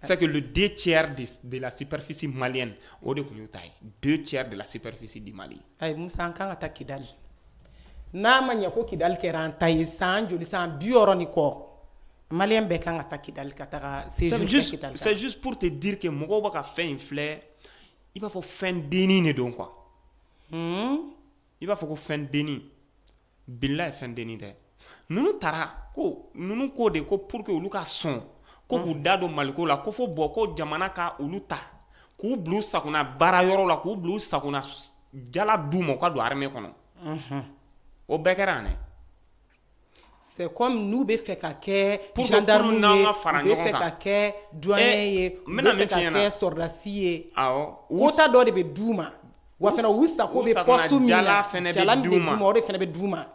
C'est que le 2/3 de la superficie malienne o de tun y'u ta ye 2/3 de la superficie du Mali. Ayi Musa an kan ka taa Kidali n'a ma ɲɛ ko Kidali kɛra an ta ye san joli san 60 ni kɔ Malien bɛɛ kan ka taa Kidali ka taga séjour kɛ Kidali. C'est juste pour te dire que mɔgɔw bɛ ka fɛn in filɛ i b'a fɔ fɛn denni de don quoi. I b'a fɔ ko fɛn denni bilahi fɛn denni tɛ. Ninnu ko de ko pour que olu ka sɔn ko k'u da don Maliko la ko fo bɔ ko jamana ka olu ta k'u bila u sagona baara yɔrɔ la k'u bila u sagona jala d'u ma u ka don armée kɔnɔ. O bɛɛ kɛra ne. C'est comme n'u bɛ fɛ ka kɛ gendarme ye u bɛ fɛ ka kɛ douanier ye u bɛ fɛ ka kɛ soldasi ye quota dɔ de bɛ d'u ma wa fana u sago bɛ poste min na jala min bɛ d'u ma o de fana bɛ d'u ma.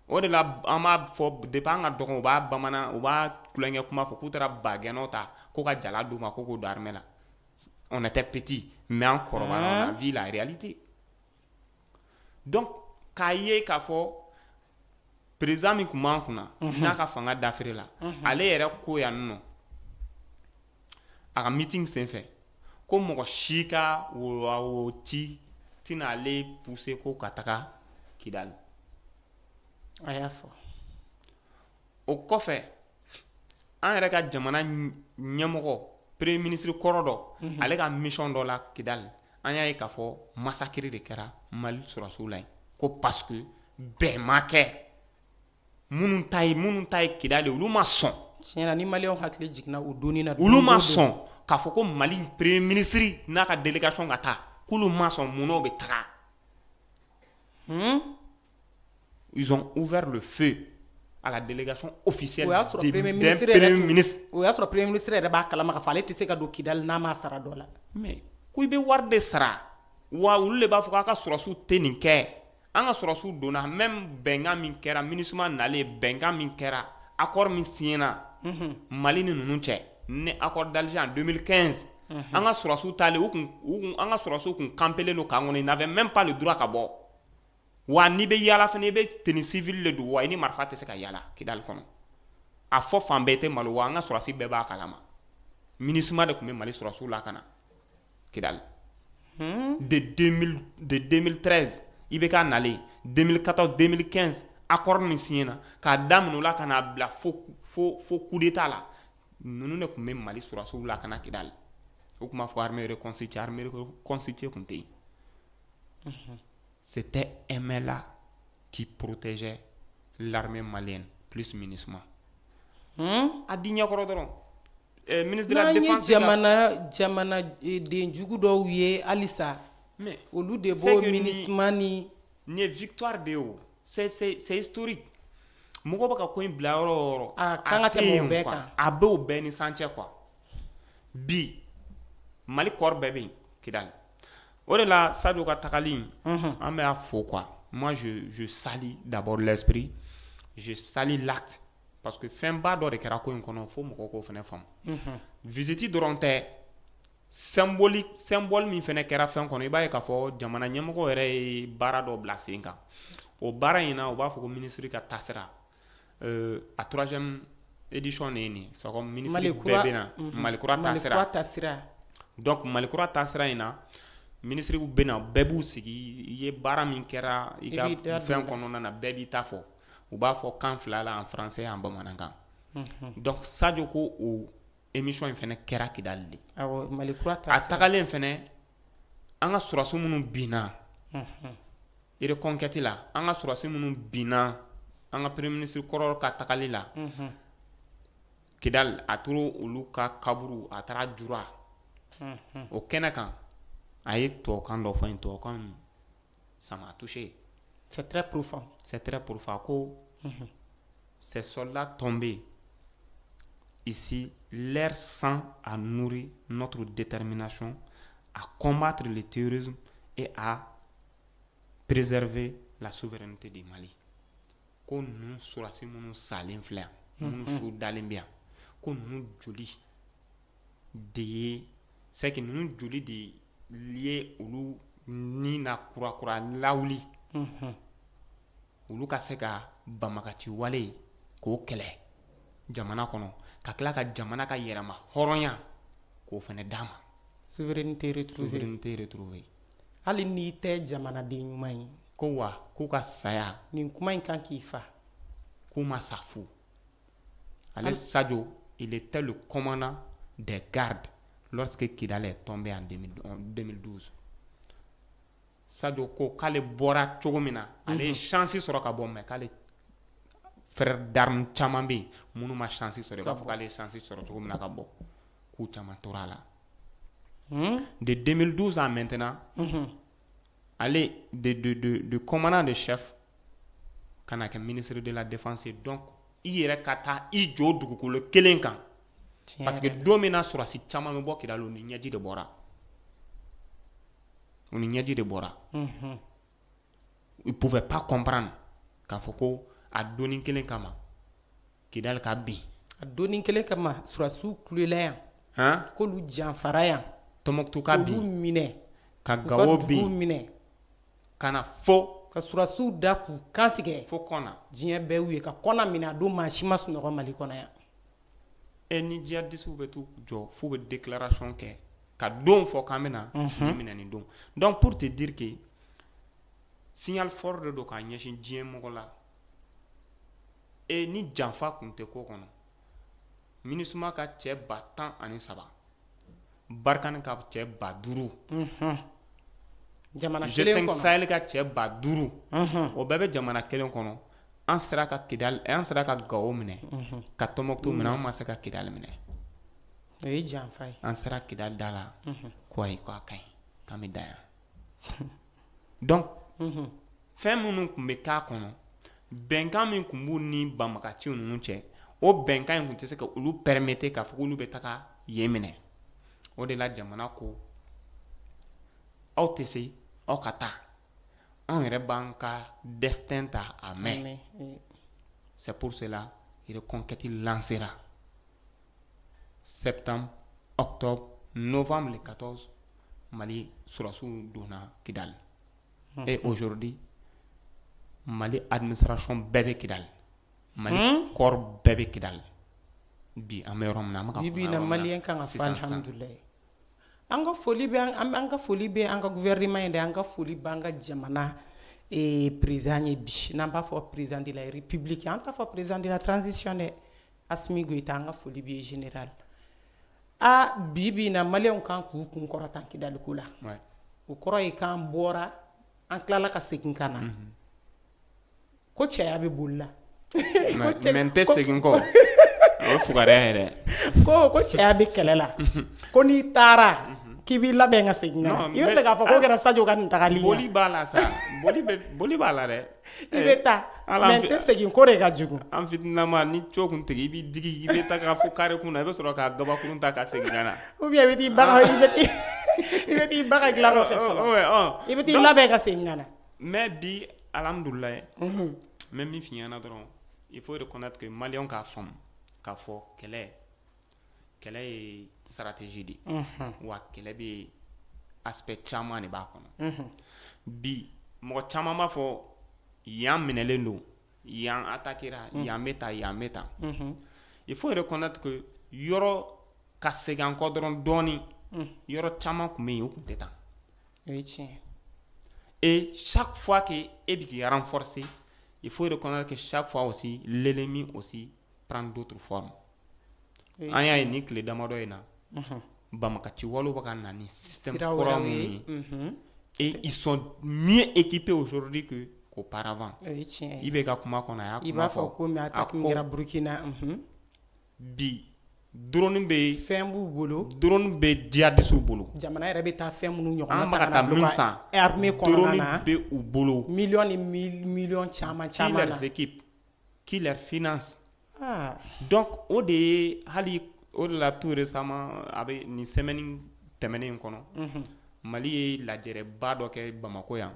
O de la an b'a fɔ depuis an ka dɔgɔn u b'a tulonkɛ kuma fɔ k'u taara bagɛnɔ ta ko ka jala d'u ma ko k'o don armée la. On était petit mais an kɔrɔbayara on a vu la réalité. Donc k'a ye k'a fɔ président min tun b'an kunna n'a ka fanga dafere la ale yɛrɛ ko yan nɔ a ka meeting senfɛ ko mɔgɔ si ka o ci tɛna ale pousser ko ka taga Kidali. A y'a fɔ. O kɔfɛ an yɛrɛ ka jamana ɲɛmɔgɔ premier ministre kɔrɔ dɔ ale ka mission dɔ la Kidali an y'a ye k'a fɔ massacre de kɛra Mali sɔrɔsiw la yen ko parce que bɛn ma kɛ minnu ta ye Kidali olu ma sɔn. Tiɲɛna ni maliyɛnw hakili jiginna o donni na. Olu ma sɔn k'a fɔ ko Mali premier ministre n'a ka délégation ka taa k'olu ma sɔn mun n'o bɛ taga. Ils ont ouvert le feu à la délégation officielle d'un premier ministre. O y'a sɔrɔ premier ministre yɛrɛ b'a kalama k'a fɔ ale tɛ se ka don Kidali n'a ma sara dɔ la. Mais ko i bɛ wari de sara wa olu de b'a fɔ k'a ka sɔrɔsiw tɛ nin kɛ. An ka sɔrɔsiw donna même bɛnkan min kɛra MINUSMA nalen bɛnkan min kɛra accord min signé na Mali ni ninnu cɛ ni accord d'Alger en 2015 an ka sɔrɔsiw taalen an ka sɔrɔsiw kun campelen don kan kɔnɔ ils n'avaient même pas le droit ka bɔ wa n'i bɛ yaala fana i bɛ tenue civile de don wa i ni marifa tɛ se ka yaala Kidali kɔnɔ a fɔ fan bɛɛ tɛ Mali wa an ka sɔrɔsi bɛɛ b'a kalama MINUSMA de tun bɛ Mali sɔrɔsiw la ka na Kidali de 2013 i bɛ k'a nalen 2014 2015 accord min signé na k'a daminɛ o la ka n'a bila fo coup d'état la ninnu de tun bɛ Mali sɔrɔsiw la ka na Kidali o tun b'a fɔ armée reconstituée tun tɛ yen. C'était MLA qui protégeait l'armée malienne plus MINUSMA. A di ɲɛkɔrɔ dɔrɔn ministre de la défense jamana den jugu dɔw ye halisa olu de b'o MINUSMA ni nin ye victoire de ye o c'est historique mɔgɔ bɛ ka ko in bila yɔrɔ o yɔrɔ a kan ka tɛmɛ o bɛɛ kan a bɛ o bɛɛ ni san cɛ quoi bi Mali corps bɛɛ bɛ yen Kidali o de la Sadio ka tagali an bɛ a fo quoi moi je salue d'abord l'esprit je salue l'acte parce que fɛnba dɔ de kɛra ko in kɔnɔ fo mɔgɔw k'o fana faamu visite dɔrɔn tɛ symbole min fɛnɛ kɛra fɛn kɔnɔ i b'a ye k'a fɔ jamana ɲɛmɔgɔ yɛrɛ ye baara dɔ bila sen kan o baara in na u b'a fɔ ko ministre ka taasira a 3e édition de ye nin c'est comme ministre bɛɛ bɛ na malikura taasira donc malikura taasira in na ministre bɛ na bɛɛ b'u sigi i ye baara min kɛra i ka fɛn kɔnɔna na bɛɛ b'i ta fɔ u b'a fɔ kan fila la en français et en bamanankan donc Sadio ko o émission in fɛnɛ kɛra Kidali de a tagalen fɛnɛ an ka surasi minnu binna reconquête la an ka surasi minnu binna an ka premier ministre kɔrɔ ka tagali la Kidali a toro olu ka kaburu a taara jura o kɛnɛ kan a ye tubabukan dɔ fɔ yen tubabukan ça m'a touché c'est très profond ko ces soldats tombés ici, leur sang a nourri notre détermination à combattre le terrorisme et à préserver la souveraineté du Mali. Ko nous surasi munu salen filɛ munu su dalen bɛ yan ko nunu joli de ye c'est que nunu joli de lié olu ni na kura lawuli olu ka se ka banbagaci wale k'o kɛlɛ jamana kɔnɔ ka tila ka jamana ka yɛrɛma hɔrɔnya k'o fɛnɛ d'a ma souveraineté retrouvée hali n'i tɛ jamanaden ɲuman ye ko wa k'u ka saya nin kuma in kan k'i fa k'u ma sa fu ale Sadio il était le commandant des gardes lorsque Kidal est tombé en 2012 Sadio ko k'ale bɔra cogo min na ale ye chance sɔrɔ ka bɔ mais k'ale frère d'armes caman bɛ yen minnu ma chance sɔrɔ i b'a fɔ k'ale ye chance sɔrɔ cogo min na ka bɔ k'u caman tora la de 2012 à maintenant ale de commandant de chef ka na kɛ ministre de la défense donc i yɛrɛ ka taa i jɔ dugukolo kelen kan parce que don min na sɔrɔsi caman bɛ bɔ Kidali o ni ɲɛji de bɔra il pouvait pas comprendre k'a fɔ ko a donni kelen kama Kidali ka bin a donni kelen kama surasiw kulela yan k'olu janfara yan Tɔnbɔkutu ka bin k'olu minɛ ka Gawo bin ka na fo ka surasiw da k'u kantigɛ fo kɔna diɲɛ bɛɛ y'u ye ka kɔna minɛ a don maa si ma sunɔgɔ Mali kɔnɔ yan ni djihadistes bɛ t'u jɔ f'u bɛ déclaration kɛ ka don fɔ k'an bɛna nin minɛ nin don donc pour te dire que signal fort de don k'a ɲɛsin diɲɛ mɔgɔ la ni janfa kun tɛ ko kɔnɔ MINUSMA ka cɛ 10,013 Barkhane ka cɛ 50,000 jamana kelen kɔnɔ G5 Sahel ka cɛ 50,000 o bɛɛ bɛ jamana kelen kɔnɔ an sera ka Kidali an sera ka Gawo minɛ ka Tɔnbɔkutu minɛ an ma se ka Kidali minɛ o ye janfa ye an sera Kidali da la ko ayi ko a ka ɲi k'an bɛ da yan donc fɛn minnu tun bɛ k'a kɔnɔ bɛnkan min tun b'u ni banbagaciw ninnu cɛ o bɛnkan in tun tɛ se ka olu permettre k'a fɔ k'olu bɛ taga yen minɛ o de la jamana ko aw tɛ se aw ka taa anw yɛrɛ b'an ka destin ta a main c'est pour cela reconquête lancera septembre octobre novembre le 14 Mali surasiw donna Kidali et aujourd'hui Mali administration bɛɛ bɛ Kidali Mali corps bɛɛ bɛ Kidali bi an bɛ yɔrɔ min na an bɛ ka kuma bi na malien kan ka fɔ alhamdulilayi an ka foli bɛ an ka gouvernement ye dɛ an ka foli b'an ka jamana président ye bi n'an b'a fɔ président de la république an t'a fɔ président de la transition dɛ Assimi Goïta an ka foli bɛ général bi na malien kan k'u kun kɔrɔtan Kidali ko la o kɔrɔ ye k'an bɔra an tilala ka segin ka na ko cɛya bɛ boli la mais n tɛ segin kɔ o fugariya yɛrɛ ko cɛya bɛ kɛlɛ la ko n'i taara k'i b'i labɛn ka segin ka na i bɛ fɛ k'a fɔ ko kɛra Sadio ka nin tagali boli b'a la sa boli b'a la dɛ i bɛ taa mais n tɛ segin ko de ka jugu an fitinama ni co kun tigɛ i b'i digi i bɛ taa k'a fɔ kare kun na i bɛ sɔrɔ ka gabakurun ta ka segin ka na ou bien i bɛ t'i baga dilan dɔ fɛ fɔlɔ i bɛ t'i labɛn ka segin ka na mais bi alhamdulilayi n bɛ min f'i ɲɛna dɔrɔn il faut reconnaître que maliyɛnw k'a faamu k'a fɔ kɛlɛ kɛlɛ ye stratégie de wa kɛlɛ bɛ aspect caman de b'a kɔnɔ bi mɔgɔ caman b'a fɔ yan minɛlen don yan attaquera yan bɛ tan il faut reconnaître que yɔrɔ ka segin an kɔ dɔrɔn dɔɔni yɔrɔ caman tun bɛ yen o tun tɛ tan et chaque fois que e bɛ k'i renforcer il faut reconnaître que chaque fois aussi l'ennemi aussi prend d'autres formes an y'a ye ni tile damadɔ in na Bamakaci walo bɛ ka na ni système kura minnu ye et ils sont mieux équipés aujourd'hui que qu'auparavant i bɛ ka kuma kɔnɔ a y'a kuma fɔ komi attaque min kɛra Burkina bi drone bɛ fɛn b'u bolo drone bɛ djihadistes bolo jamana yɛrɛ bɛ taa fɛn minnu ɲɔgɔn an bɛ ka taa min san armée kɔnɔna na drone bɛ u bolo millions ni millions caman qui leurs équipes qui leur finance donc o de ye hali o de la tout récemment a bɛ nin semaine tɛmɛnen in kɔnɔ Mali ye lajɛrɛba dɔ kɛ Bamako yan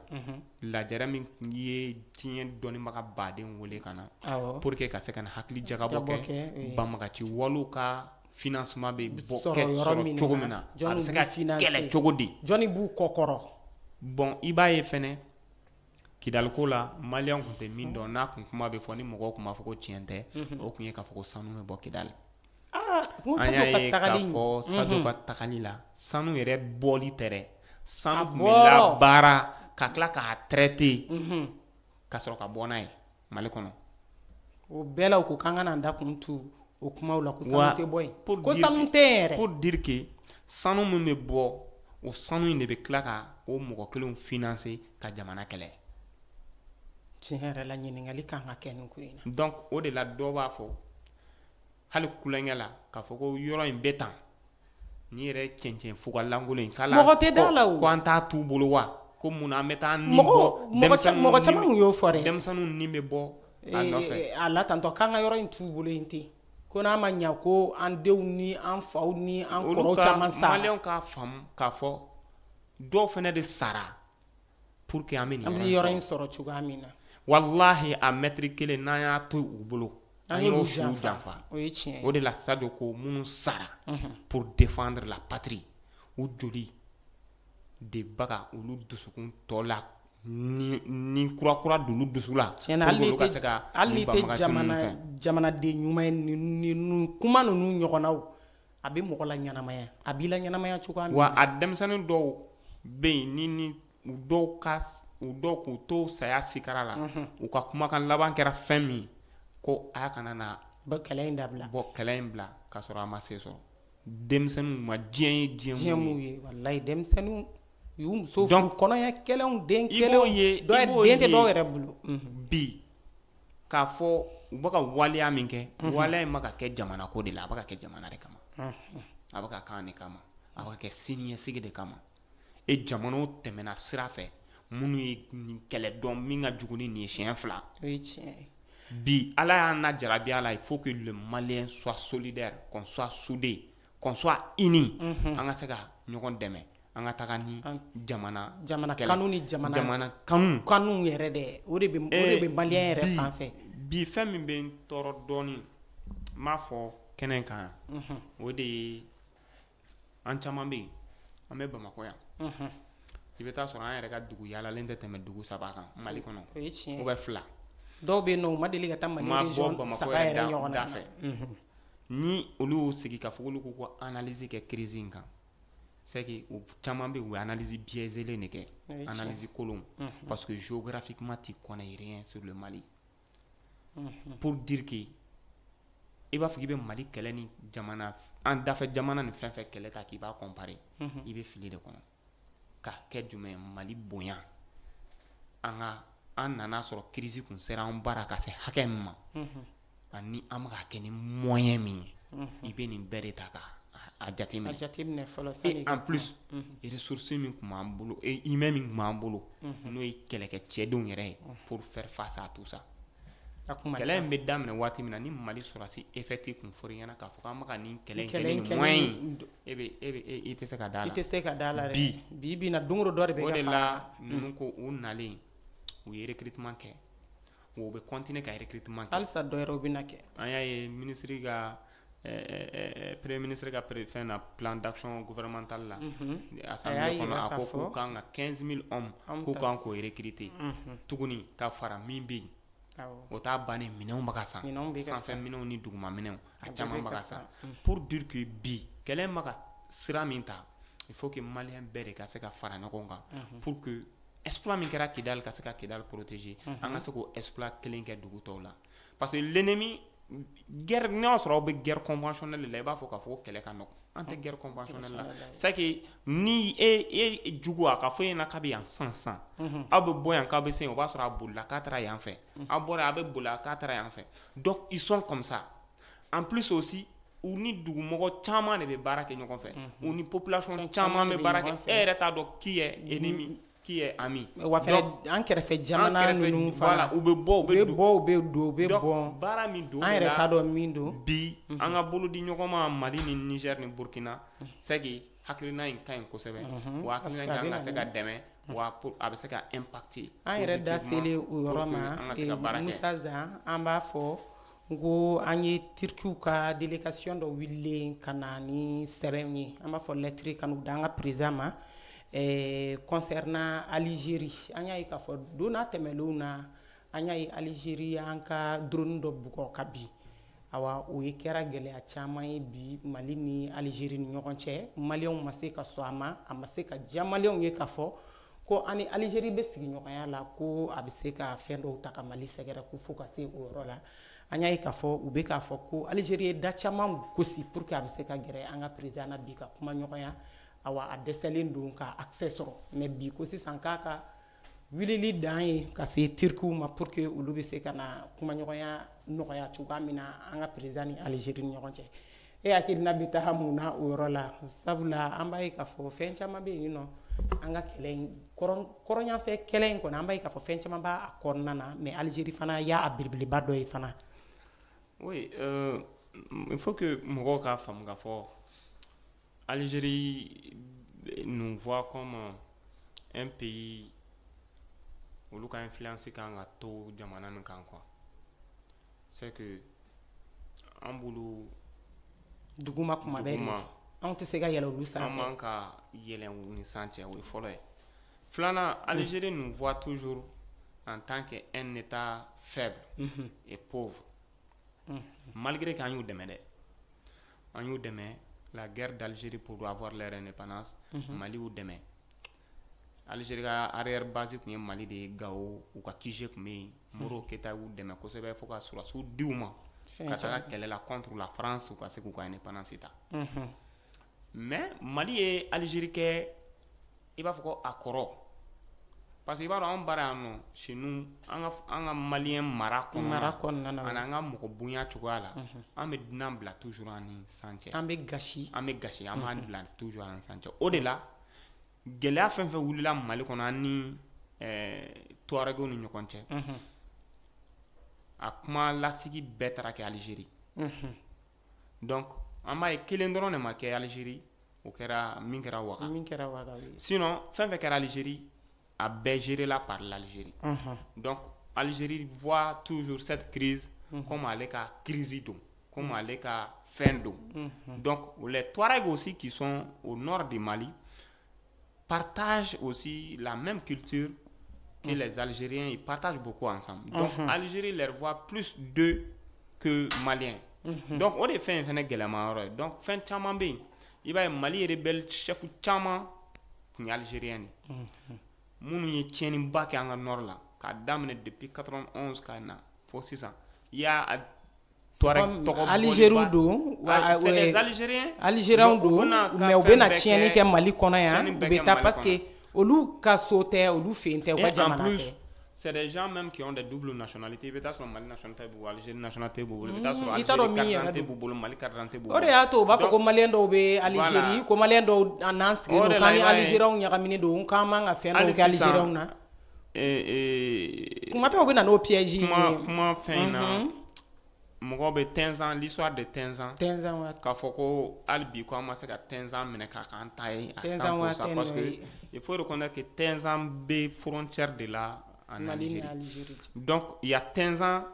lajɛrɛ min ye diɲɛ dɔnnibaga baden wele ka na pour que ka se ka na hakili jagabɔ kɛ Bamakaci walo ka financement bɛ bɔ kɛ sɔrɔ cogo min na a bɛ se ka kɛlɛ cogo di jɔnni b'u kɔkɔrɔ bon i b'a ye fɛnɛ Kidaliko la maliyɛnw tun tɛ min dɔn n'a kun kuma bɛ fɔ ni mɔgɔw tun b'a fɔ ko tiɲɛ tɛ o kun ye k'a fɔ ko sanu bɛ bɔ Kidali an y'a ye k'a fɔ Sadio ka tagali la sanu yɛrɛ bɔli tɛ dɛ sanu tun bɛ labaara ka tila k'a traiter ka sɔrɔ ka bɔ n'a ye Mali kɔnɔ o bɛɛ la u ko k'an ka n'an da kun tu o kumaw la ko sanu tɛ bɔ yen ko sanu tɛ yen yɛrɛ pour dire que sanu min bɛ bɔ o sanu in de bɛ tila ka o mɔgɔ kelenw financer ka jamana kɛlɛ tiɲɛ yɛrɛ la ɲininkali kan ka kɛ nin ko in na donc o de la dɔ b'a fɔ hali kulonkɛ la k'a fɔ ko yɔrɔ in bɛ tan ni yɛrɛ cɛncɛn fugalankolon in k'ala mɔgɔ tɛ da la o ko an t'a t'u bolo wa ko mun an bɛ taa nin bɔ mɔgɔ caman y'o fɔ dɛ denmisɛnninw nin bɛ bɔ a nɔfɛ a la tantɔ k'an ka yɔrɔ in t'u bolo yen ten ko n'a ma ɲa ko an denw ni an faw ni an kɔrɔw caman sara maliyɛnw k'a faamu k'a fɔ dɔw fɛnɛ de sara pour que an bɛ nin yɔrɔ in sɔrɔ cogoya min na wallahi a mètre kelen n'an y'a to u bolo an y'o su janfa o ye tiɲɛ ye o de la Sadio ko minnu sara pour défendre la patrie u joli de baga olu dusukun tɔ la ni kura d'olu dusu la tiɲɛna hali ni tɛ jamanaden ɲuman ye nin kuma ninnu ɲɔgɔnnaw a bɛ mɔgɔ la ɲɛnamaya a b'i la ɲɛnamaya cogoya min na wa a denmisɛnnin dɔw bɛ yen ni u dɔw k'u to saya sikara la u ka kumakan laban kɛra fɛn min ko a kana na bɔ kɛlɛ in dabila bɔ kɛlɛ in bila ka sɔrɔ a ma se sɔrɔ denmisɛnninw ma diɲɛ ye diɲɛ mun ye wallahi denmisɛnninw y'u muso furu kɔnɔya kɛlɛnw den kɛlɛnw den tɛ dɔw yɛrɛ bolo bi k'a fɔ u bɛ ka waleya min kɛ waleya in ma ka kɛ jamana ko de la a bɛ ka kɛ jamana de kama a bɛ ka kan de kama a bɛ ka kɛ siniɲɛsigi de kama e jamanaw tɛmɛna sira fɛ minnu ye nin kɛlɛ dɔn min ka jugu ni nin ye siɲɛ 2 o ye tiɲɛ ye bi ala y'an na jarabi a la il faut que le malien soit solidaire qu'on soit soudé qu'on soit uni an ka se ka ɲɔgɔn dɛmɛ an ka taga ni jamana kanu ni jamana kanu yɛrɛ dɛ o de bɛ malien yɛrɛ fan fɛ bi fɛn min bɛ n tɔɔrɔ dɔɔni n b'a fɔ kɛnɛ kan o de ye an caman bɛ yen an bɛ Bamakɔ yan i bɛ taa sɔrɔ an yɛrɛ ka dugu yaalalen tɛ tɛmɛ dugu 3 kan Mali kɔnɔ o ye tiɲɛ ou bien 2 dɔw bɛ yen nɔ u ma deli ka taa Mali région 3 yɛrɛ ɲɔgɔn na ni olu y'u sigi ka fɔ olu ko analyse kɛ crise in kan c'est que u caman bɛ yen u ye analyse biaisée de kɛ analyse kolon parce que géographiquement tu connais rien sur le Mali pour dire que i b'a fɔ k'i bɛ Mali kɛlɛ ni jamana an dafɛ jamana ni fɛn fɛn kɛlɛ ta k'i b'a comparer i bɛ fili de kɔnɔ k'a kɛ jumɛn Mali bonya an nana sɔrɔ crise kun sera an bara ka se hakɛ min ma ani an bɛ ka kɛ ni moyen min ye i bɛ nin bɛɛ de ta k'a jateminɛ fɔlɔ et en plus ressources min tun b'an bolo humain min tun b'an bolo n'o ye kɛlɛkɛ cɛdenw yɛrɛ ye pour faire face à tout ça kɛlɛ in bɛ daminɛ waati min na ni Mali sɔrɔdasi effectif kun fɔra i ɲɛna k'a fɔ k'an bɛ ka nin kɛlɛ in kɛ ni moyen i tɛ se ka d'a la i tɛ se ka d'a la bi na don o don dɔ de bɛ o de la ninnu ko u nalen u ye recrutement kɛ u bɛ continuer ka recrutement kɛ halisa dɔ yɛrɛ u bɛ na kɛ an y'a ye ministre ka premier ministre ka fait un plan d'action gouvernemental là assemblée kono a ko ko kan 15,000 hommes ko kan ko recruter tuguni ka fara min be o ta bane minɛnw baka san sanfɛ minɛnw ni duguma minɛnw a caman baka san pour dire que bi kɛlɛ maka sira min ta il faut que malien bɛɛ de ka se ka fara ɲɔgɔn kan pour que exploit min kɛra Kidal ka se ka Kidal protéger an ka se ko exploit kelen kɛ dugu tɔw la parce que l'ennemi guerre n'a sɔrɔ aw bɛ guerre conventionnelle la i b'a fɔ k'a fɔ ko kɛlɛ ka nɔgɔn an tɛ guerre conventionnelle la c'est que ni e jugu a ka fɔ e ɲɛna k'a bɛ yan sisan aw bɛ bɔ yan k'a bɛ se yen o b'a sɔrɔ a bolila k'a taara yan fɛ a bɔra a bɛ bolila k'a taara yan fɛ donc ils sont comme ça en plus aussi u ni dugumɔgɔ caman de bɛ baara kɛ ɲɔgɔn fɛ u ni population caman bɛ baara kɛ e yɛrɛ t'a dɔn qui est ennemi qui est ami wa fɛnɛ an kɛrɛfɛ jamana ninnu fana u bɛ bɔ u bɛ bɔ baara min don an yɛrɛ t'a dɔn min don bi an ka bolo di ɲɔgɔn ma Mali ni Niger ni Burkina c'est que hakilina in ka ɲi kosɛbɛ wa hakilina in kan ka se ka dɛmɛ wa a bɛ se ka impacter an yɛrɛ da selen o yɔrɔ ma Musa Zan an b'a fɔ n ko an ye Turkiw ka délégation dɔ wililen ka na ni sɛbɛnw ye an b'a fɔ lettre ka n'u da an ka président ma concernant Algérie an y'a ye k'a fɔ don n'a tɛmɛlenw na an y'a ye Algérie an ka drone dɔ bugɔ ka bin awa o ye kɛra gɛlɛya caman ye bi Mali ni Algérie ni ɲɔgɔn cɛ maliyɛnw ma se ka sɔn a ma se ka diya maliyɛnw ye k'a fɔ ko ani Algérie bɛ sigiɲɔgɔnya la ko a bɛ se ka fɛn dɔw ta ka Mali sɛgɛrɛ ko fo ka se o yɔrɔ la an y'a ye k'a fɔ u bɛ k'a fɔ ko Algérie ye da caman gosi pour que a bɛ se ka gɛrɛ an ka président na bi ka kuma ɲɔgɔnya awa a dɛsɛlen don ka accès sɔrɔ mais bi ko sisan k'a ka wilili dan ye ka se Turkiw ma pour que olu bɛ se ka na kuma ɲɔgɔnya nɔgɔya cogoya min na an ka président ni Algérie ni ɲɔgɔn cɛ e hakilina bɛ taa mun na o yɔrɔ la sabula an b'a ye k'a fɔ fɛn caman bɛ yen nɔ an ka kɛlɛ in kɔrɔnyanfɛ kɛlɛ in kɔni an b'a ye k'a fɔ fɛn caman b'a kɔnɔna na mais Algérie fana y'a belebeleba dɔ ye fana. Oui, il faut que mɔgɔw k'a faamu k'a fɔ Algérie nous voit comme un pays olu ka influence kan ka to jamana min kan quoi c'est que an bolo duguma kuma bɛɛ an tɛ se ka yɛlɛ olu sanfɛ an man ka yɛlɛ u ni san cɛ o ye fɔlɔ ye filanan Algérie nous voit toujours en tant qu'un état faible et pauvre malgré qu'an y'u dɛmɛ dɛ an y'u dɛmɛ la guerre d'Algérie pour avoir leur indépendance Mali y'u dɛmɛ Algérie ka arrière base kun ye Mali de ye Gao u ka QG kun bɛ yen Moro Keita y'u dɛmɛ kosɛbɛ fo ka sɔrɔsiw diw ma ka taga kɛlɛ la contre la France u ka se k'u ka indépendance ta mais Mali ye Algérie kɛ i b'a fɔ ko a kɔrɔ parce que i b'a dɔn an baara yan nɔ chez nous an ka malien mara kɔnɔna na ani an ka mɔgɔ bonya cogoya la an bɛ dunan bila toujours ani san cɛ an bɛ gasi an b'a bila toujours ani san cɛ o de la gɛlɛya fɛn fɛn wulila Mali kɔnɔ an ni Touaregew ni ɲɔgɔn cɛ a kuma lasigi bɛɛ taara kɛ Algérie donc an b'a ye kelen dɔrɔn de ma kɛ Algérie o kɛra min kɛra Ouaga sinon fɛn fɛn kɛra Algérie a bɛɛ géré là par l'Algérie donc Algérie voit toujours cette crise comme ale ka crise don comme ale ka fɛn don donc les Touaregs aussi qui sont au nord du Mali partagent aussi la même culture que les Algériens, ils partagent beaucoup ensemble. Donc, Algérie leur voit plus d'eux que Maliens. Donc, on est fait un gɛlɛma yɔrɔ ye. Donc, fɛn caman bɛ yen, i b'a ye Mali rebelle chef caman tun ye Algérien de. Minnu ye tiɲɛniba kɛ an ka nord la, k'a daminɛ depuis 91 ka na fo sisan. Il y a Algériens don c'est des Algériens don mais u bɛna tiɲɛni kɛ Mali kɔnɔ yan u bɛ taa parce que olu ka so tɛ olu fɛ tɛ u ka jamana tɛ c'est des gens même qui ont des doubles nationalités i bɛ taa sɔrɔ Mali nationalité b'u bolo Algérie nationalité b'u bolo i bɛ taa sɔrɔ Algérie carte d'identité b'u bolo Mali carte d'identité b'u bolo o de y'a to u b'a fɔ ko maliyɛn dɔw bɛ Algérie ko maliyɛn dɔw n'an sigilen don k'an ni Algériens ɲagaminen don k'an man ka fɛn dɔw kɛ Algériens na kuma bɛɛ u bɛ na n'o piège ye kuma fɛn in na mɔgɔ bɛ Tinzan l'histoire de Tinzan k'a fɔ ko hali bi ko an ma se ka Tinzan minɛ k'a k'an ta ye à 100% parce que il faut reconnaître que Tinzan bɛ frontière de la en Algérie donc il y a Tinzan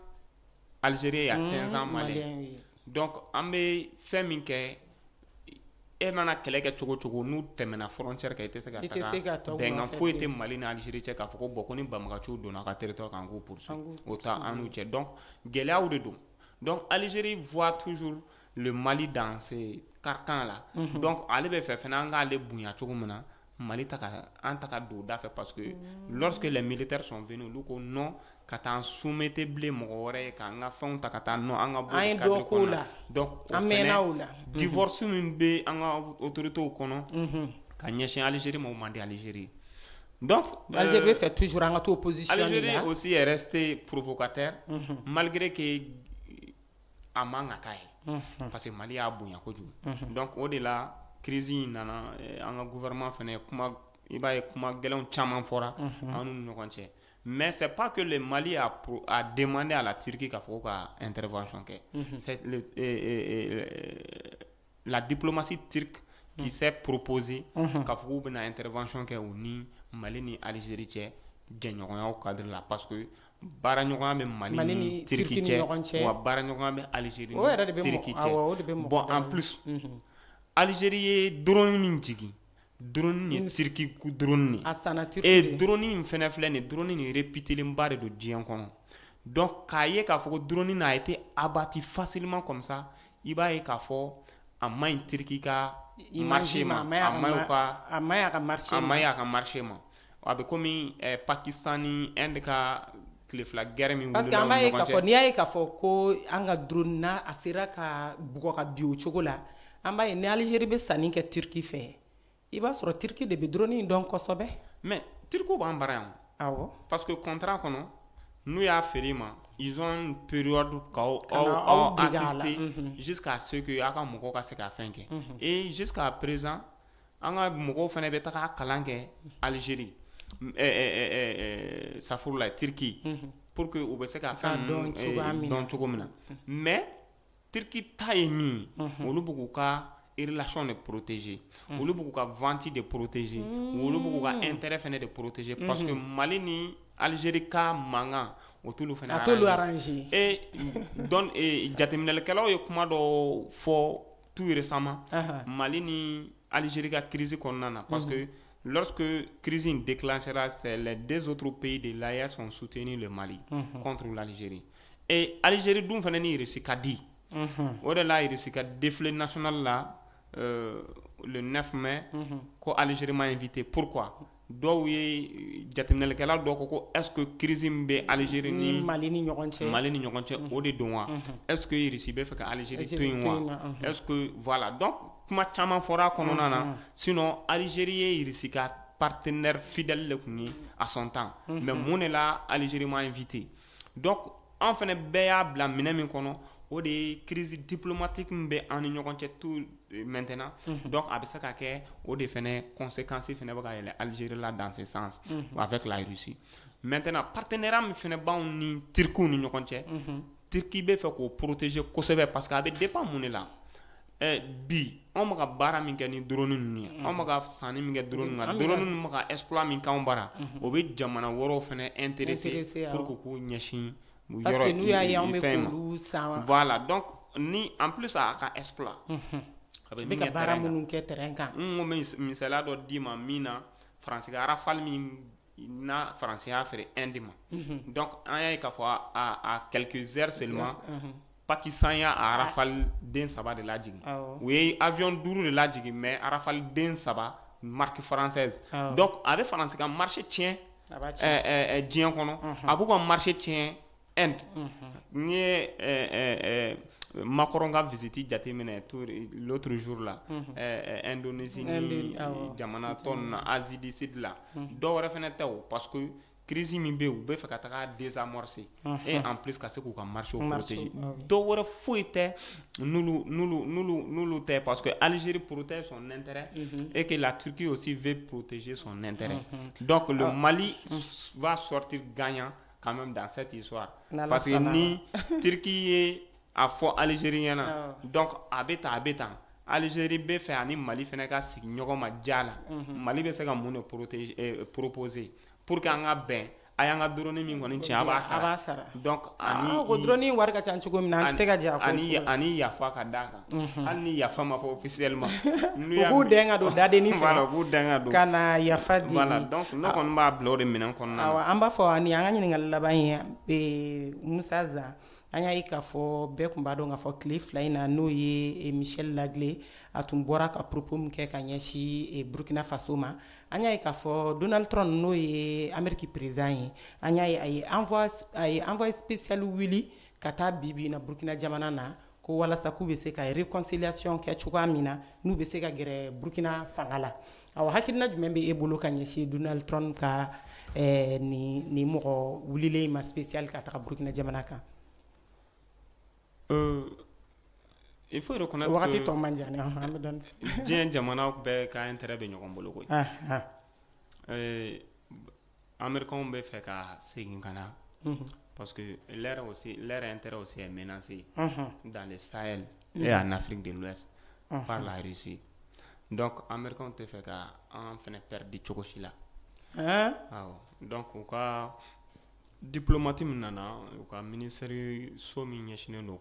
Algérien il y a Tinzan malien donc an bɛ fɛn min kɛ e mana kɛlɛ kɛ cogo cogo n'u tɛmɛna frontière kan i tɛ se ka taga bɛnkan foyi tɛ Mali ni Algérie cɛ k'a fɔ ko bon ko ni banbaganciw donna ka territoire kan k'u poursuivre o ta an n'u cɛ donc gɛlɛyaw de don donc Algérie voit toujours le Mali dans ces carcans là donc ale bɛ fɛ fɛnɛ an k'ale bonya cogo min na Mali ta ka an ta ka don da fɛ parce que lorsque les militaires sont venus olu ko non ka taa soumettre bilen mɔgɔ wɛrɛ ye k'an ka fɛnw ta ka taa non an ka bɔ cadre kɔnɔ la donc an mɛnna o la divorce min bɛ an ka autorités kɔnɔ ka ɲɛsin Algérie ma o man di Algérie donc Algérie bɛ fɛ toujours an ka to opposition Algérie aussi est resté provocateur malgré que a man ka k'a ye parce que Mali y'a bonya kojugu donc o de la crise in nana an ka gouvernement fɛnɛ kuma i b'a ye kuma gɛlɛnw caman fɔra an n'u ɲɔgɔn cɛ mais c'est pas que le Mali a demandé à la Turquie k'a fɔ ka intervention kɛ c'est la diplomatie turque qui s'est proposée k'a fɔ k'u bɛna intervention kɛ u ni Mali ni Algérie cɛ jɛɲɔgɔnyaw cadre la parce que baaraɲɔgɔnya bɛ Mali ni Turquie cɛ wa baaraɲɔgɔnya bɛ Algérie ni Turquie cɛ bon en plus Algérie ye drone min jigin drone ni Turquie ku drone ni et drone in fɛnɛ filɛ nin drone ni répétélenba de don diɲɛ kɔnɔ donc k'a ye k'a fɔ ko drone n'a été abattu facilement comme ça i b'a ye k'a fɔ a ma ɲi Turquie ka marché ma a ma ɲi a ka marché ma a bɛ komi Pakistan ni Inde ka tile fila guerre min parce que an b'a ye k'a fɔ n'i y'a ye k'a fɔ ko an ka drone na a sera ka bugɔ ka bin o cogo la an b'a ye ni Algérie bɛ sanni kɛ Turquie fɛ i b'a sɔrɔ Turquie de bɛ drone in dɔn kosɛbɛ mais Turquie b'an bara yan awɔ parce que contrat kɔnɔ n'u y'a feere ma ils ont une période k'aw assister jusqu'à ce que aw ka mɔgɔw ka se ka fɛn kɛ et jusqu'à présent an ka mɔgɔw fɛnɛ bɛ taga kalan kɛ Algérie safurula Turquie pour que u bɛ se ka fɛn dɔn cogo min na mais Turquie ta ye min olu bɛ k'u ka relation de protéger olu bɛ k'u ka vente de protéger olu bɛ k'u ka intérêt fɛnɛ de protéger parce que Mali ni Algérie ka mankan o t'olu fɛnɛ arranger et donc jateminɛlikɛlaw ye kuma dɔ fɔ tout récemment Mali ni Algérie ka crise kɔnɔna na parce que lorsque crise déclenchera c'est les deux autres pays de l'AES ont soutenu le Mali contre l'Algérie et Algérie dun fɛnɛ ni Russie ka di o de la Russie ka défilé national la le 9 mai ko Algérie m'a invité pourquoi dɔw ye jateminɛlikɛla dɔw ko est-ce que crise min bɛ Algérie ni Mali ni ɲɔgɔn cɛ o de don wa est-ce que Russie bɛ fɛ ka Algérie to yen wa est-ce que voilà donc kuma caman fɔra kɔnɔna na sinon Algérie ye Russie ka partenaire fidèle le kun ye à son temps mais mun de la Algérie m'a invité donc an fɛnɛ bɛɛ y'a bila minɛ min kɔnɔ o de ye crise diplomatique min bɛ an ni ɲɔgɔn cɛ tout maintenant donc a bɛ se ka kɛ o de fɛnɛ conséquences fɛnɛ bɛ ka yɛlɛ Algérie la dans ce sens avec la Russie maintenant partenariat min fɛnɛ b'anw ni Turkiw ni ɲɔgɔn cɛ Turquie bɛ fɛ k'o protéger kosɛbɛ parce que a bɛ dépend mun de la bi anw bɛ ka baara min kɛ ni drone ninnu ye anw bɛ ka sanni min kɛ drone na drone ninnu bɛ ka exploit min k'anw bara o bɛ jamana wɛrɛw fɛnɛ intéresser pour que k'u ɲɛsin parce que n'u y'a ye anw bɛ k'olu san voilà donc ni en plus a ka exploit a bɛ ka baara minnu kɛ terrain kan n ko bɛ misaliya dɔ d'i ma min na Faransi ka Rafale min na Faransi y'a feere Inde ma donc an y'a ye k'a fɔ à quelques heures seulement Pakistan y'a Rafale den 3 de lajigin u ye avion 5 de lajigin mais Rafale den 3 marque française donc a bɛ Faransi ka marché tiɲɛ diɲɛ kɔnɔ a b'u ka marché tiɲɛ Inde n ye Macron ka visite jateminɛ l'autre jour là Indonésie ni jamana tɔ ninnu na Asie du Sud la dɔw wɛrɛ fɛnɛ tɛ o parce que crise min bɛ yen u bɛ fɛ ka taga désamorcer et en plus ka se k'u ka marché protéger dɔw wɛrɛ foyi tɛ n'olu tɛ parce que Algérie protège son intérêt et que la Turquie aussi veut protéger son intérêt donc le Mali va sortir gagnant quand même dans cette histoire parce que ni Turquie ye a fɔ Algérie ɲɛna donc a bɛ tan Algérie bɛ fɛ ani Mali fɛnɛ ka sigi ɲɔgɔn ma ja la Mali bɛ se ka mun de proposer pour que an ka bɛn ayanga drone min kɔni tiɲɛ a b'a sara donc ani ko drone wari ka ca cogo min na an tɛ se ka ja ani yafa ka d'a kan hali ni yafa ma fɔ officiellement u k'u dɛn ka don dadenni fɛ voilà k'u dɛn ka don ka na yafa di voilà donc ne kɔni b'a bila o de minɛn kɔnɔna na an b'a fɔ ani an ka ɲininkali laban ye Musa Zan an y'a ye k'a fɔ bɛɛ tun b'a dɔn k'a fɔ tile fila in na n'o ye Michel Laglé a tun bɔra ka propos min kɛ ka ɲɛsin Burkina Faso ma an y'a ye k'a fɔ Donald Trump n'o ye Amérique président ye an y'a ye a ye envoyé spécial wuli ka taa bi na Burkina jamana na ko walasa k'u bɛ se ka réconciliation kɛ cogoya min na n'u bɛ se ka gɛrɛ Burkina fanga la awɔ hakilina jumɛn bɛ e bolo ka ɲɛsin Donald Trump ka ni mɔgɔ wulilen ma spécial ka taga Burkina jamana kan il faut reconnaître wagati tɔ man jan an bɛ dɔɔnin diɲɛ jamana bɛɛ ka intérêt bɛ ɲɔgɔn bolo koyi américains bɛ fɛ ka segin ka na parce que leur intérêt aussi est menacé dans le Sahel et en Afrique de l'Ouest par la Russie donc américains tɛ fɛ ka an fɛnɛ perdre cogo si la donc u ka diplomate min nana u ka ministère so min ɲɛsinnen don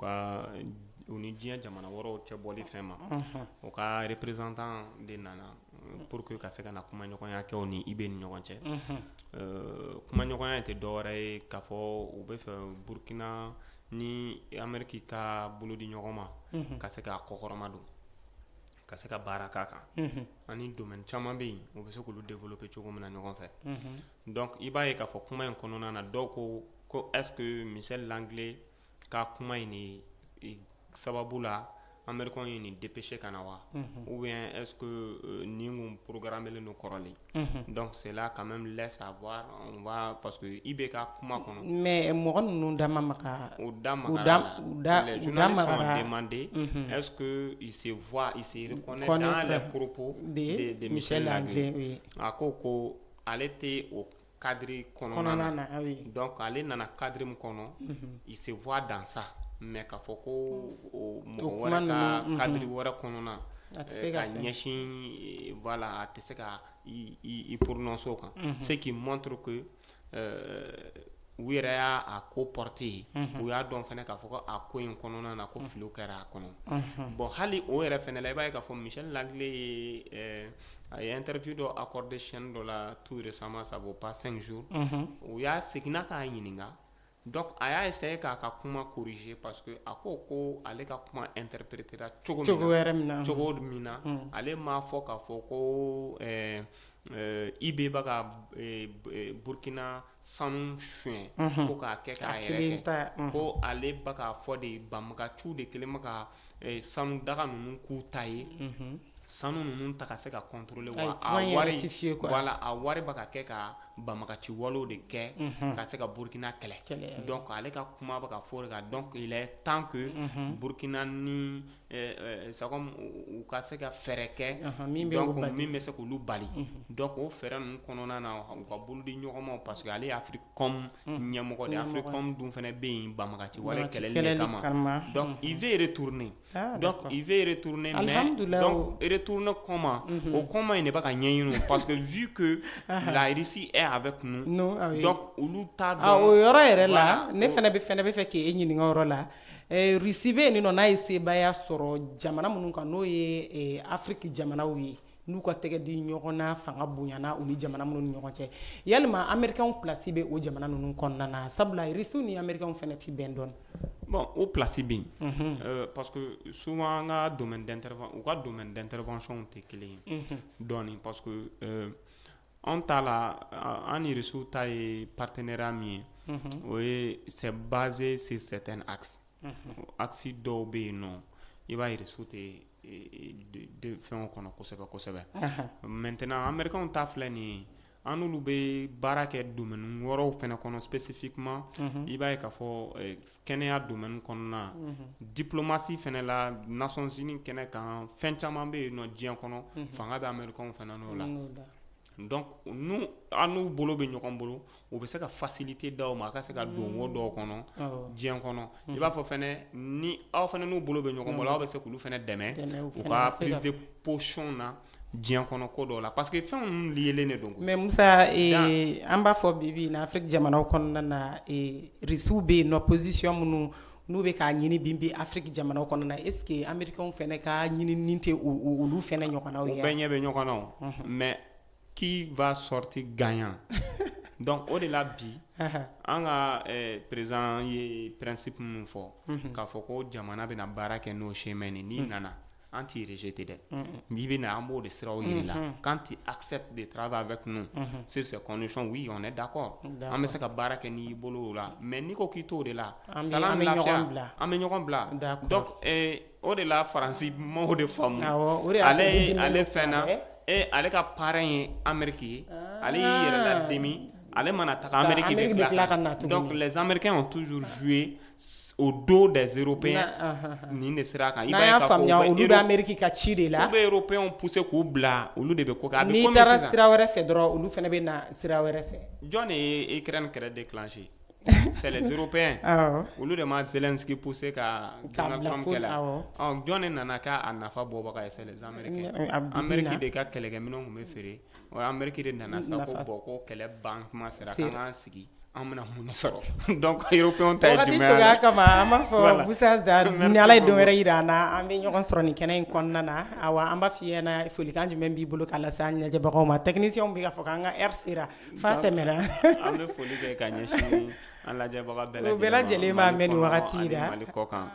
u ni diɲɛ jamana wɔrɔw cɛ bɔli fɛn ma u ka représentant de nana pour que ka se ka na kumaɲɔgɔnya kɛ u ni IBE ni ɲɔgɔn cɛ kumaɲɔgɔnya tɛ dɔwɛrɛ ye k'a fɔ u bɛ fɛ Burkina ni Amérique ka bolo di ɲɔgɔn ma ka se ka kɔkɔrɔma don ka se ka baara k'a kan ani domaine caman bɛ yen u bɛ se k'olu développer cogo min na ɲɔgɔn fɛ donc i b'a ye k'a fɔ kuma in kɔnɔna na dɔw ko est-ce que Michel Laglé ka kuma in ni sababu la américains ye nin dépêché ka na wa ou bien est-ce que ni kun programmelen don kɔrɔlen donc c'est là quand même laisse savoir on va parce que IBE ka kuma kɔnɔ mais mɔgɔ ninnu da ma maga les journalistes ont demandé est-ce que il se reconnaît dans les propos de Michel Laglé a ko ale tɛ o cadre kɔnɔna na donc ale nana cadre min kɔnɔ il se voit dans ça mais k'a fɔ ko mɔgɔ wɛrɛ ka cadre wɛrɛ kɔnɔna ka ɲɛsin voilà a tɛ se ka i prononcer o kan ce qui montre que u yɛrɛ y'a ko porter u y'a dɔn fɛnɛ k'a fɔ ko a ko in kɔnɔna na ko filo kɛra a kɔnɔ bon hali o yɛrɛ fɛnɛ la i b'a ye k'a fɔ Michel Laglé ye a ye interview dɔ accordé chaîne dɔ la tout récemment ça vaut pas 5 jours u y'a seginna k'a ɲininka donc a y'a essayé k'a ka kuma corriger parce que a ko ale ka kuma interprétera cogo min na ale m'a fɔ k'a fɔ ko IBE b'a ka Burkina sanu suɲɛ ko k'a kɛ k'a yɛrɛ kɛ ko ale b'a k'a fɔ de banbagaciw de kelen bɛ ka sanu daga ninnu k'u ta ye sanu ninnu ta ka se ka contrôler wa a wari b'a ka kɛ ka banbagaci walew de kɛ ka se ka Burkina kɛlɛ donc ale ka kuma b'a ka fɔ de kan donc il est temps que Burkina ni c'est comme u ka se ka fɛɛrɛ kɛ donc min bɛ se k'olu bali donc o fɛɛrɛ ninnu kɔnɔna na u ka bolo di ɲɔgɔn ma parce que ale ye Africom ɲɛmɔgɔ de Africom dun fana bɛ yen banbagaci wale kɛlɛli de kama donc il veut retourner mais donc retourner comment au comment il n'est pas ɲɛɲini parce que vu que la Russie est avec nous donc olu t'a dɔn o yɔrɔ yɛrɛ la ne fana bɛ fɛ k'e ɲininka o yɔrɔ la Russie bɛ yen nɔ n'a ye sebaya sɔrɔ jamana minnu kan n'o ye Afrique jamanaw ye n'u ka tɛgɛ di ɲɔgɔn na fanga bonyana u ni jamana minnu ni ɲɔgɔn cɛ yalima américains place bɛ o jamana ninnu kɔnɔna na sabula Russie ni américains fana ti bɛn dɔn bon o place bɛ yen parce que souvent an ka domaine d'intervention tɛ kelen ye dɔɔni parce que an ta la an ni Russie ta ye partenariat min ye o ye c'est basé sur certains axes axe dɔw bɛ yen nɔ i b'a ye Russie tɛ fɛnw kɔnɔ kosɛbɛ maintenant américains ta filɛ nin ye an n'olu bɛ baara kɛ domaine wɔɔrɔw fɛnɛ kɔnɔ spécifiquement i b'a ye k'a fɔ kɛnɛya domaine kɔnɔna diplomatie fɛnɛ la Nations Unies kɛnɛ kan fɛn caman bɛ yen nɔ diɲɛ kɔnɔ fanga bɛ américains fɛnɛ n'o la donc nous bolo be ɲɔgɔn bolo o bɛ se ka facilité d'aw ma a ka se ka don wo dɔw kɔnɔ diɲɛ kɔnɔ i b'a fɔ fɛnɛ ni aw fɛnɛ n'u bolo be ɲɔgɔn bolo aw bɛ se k'olu fɛnɛ dɛmɛ u ka prise de position na diɲɛ kɔnɔ ko dɔw la parce que fɛn ninnu liyelen de don mais Musa an b'a fɔ bibi na Afrique jamanaw kɔnɔna na risiw bɛ yen nɔ position minnu n'u bɛ k'a ɲini bi Afrique jamanaw kɔnɔna na est ce que américains fɛnɛ ka ɲinini tɛ olu fɛnɛ ɲɔgɔnnaw ye. U bɛɛ ɲɛ bɛ ɲɔgɔn na o mais qui va sortir gagnant donc au de la bi an ka président ye principe min fɔ k'a fɔ ko jamana bɛna baara kɛ n'o chemin ni nana an t'i rejeter dɛ n'i bɛna an b'o de siraw yiri la quand tu acceptes de travailler avec nous sur ces conditions oui on est d'accord an bɛ se ka baara kɛ n'i bolo o la mais n'i ko k'i t'o de la salam lafiya an bɛ ɲɔgɔn bila donc o de la faransi m'o de faamu ale fɛn na ale ka parrain ye Amérique ye ale y'i yɛrɛ lademi ale mana taga Amérique de tila ka na donc les Américains ont toujours joué au dos des Européens nin de sira kan i b'a ye k'a fɔ olu bɛ Amérique ka ci de la olu bɛ Européens pousser k'u bila olu de bɛ ko kɛ a bɛ n'i taara sira wɛrɛ fɛ dɔrɔn olu fɛnɛ bɛ na sira wɛrɛ fɛ jɔn de ye Ukraine kɛlɛ déclenché c'est les Européens olu de ma Zelensky pousser ka Donald Trump kɛlɛ jɔn de nana k'a nafa bɔbaga ye c'est les Américains Amérique de ka kɛlɛkɛminɛnw tun bɛ feere Amérique de nana sa ko bɔn ko kɛlɛ ban kuma sera k'an k'an sigi an bɛna mun sɔrɔ donc Européens ta ye jumɛn ye wagati cogoya kama an b'a fɔ Musa Zar ni Ala ye don wɛrɛ yira an na an bɛ ɲɔgɔn sɔrɔ nin kɛnɛ in kɔnɔna na awa an b'a f'i ɲɛna folikan jumɛn b'i bolo k'a lase an ɲɛjɛbagaw ma techniciens bɛ k'a fɔ k'an ka heure sera f'a tɛmɛna an bɛ foli kɛ ka ɲɛsin an lajɛbaga bɛɛ lajɛlen b'a mɛn nin wagati in na Mali kɔ kan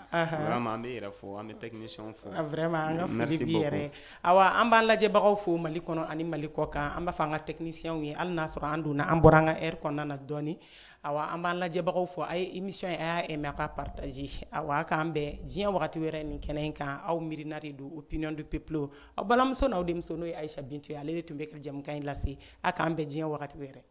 vraiment an bɛ yɛrɛ fɔ an bɛ techniciens fɔ vraiment an ka foli b'i yɛrɛ awa an b'an lajɛbagaw fo Mali kɔnɔ ani Mali kɔ kan an b'a fɔ an ka techniciens ye hali n'a sɔrɔ an donna an bɔra an ka heure kɔnɔna na dɔɔni awa an b'an lajɛbagaw fɔ a ye émission a y'a aimé a ka partager awa k'an bɛn diɲɛ wagati wɛrɛ nin kɛnɛ in kan aw miirina de don opinion du peuple aw balimamuso n'aw denmuso n'o ye Aïcha Bintu ye ale de tun bɛ ka jɛmukan in lase a k'an bɛn diɲɛ wagati wɛrɛ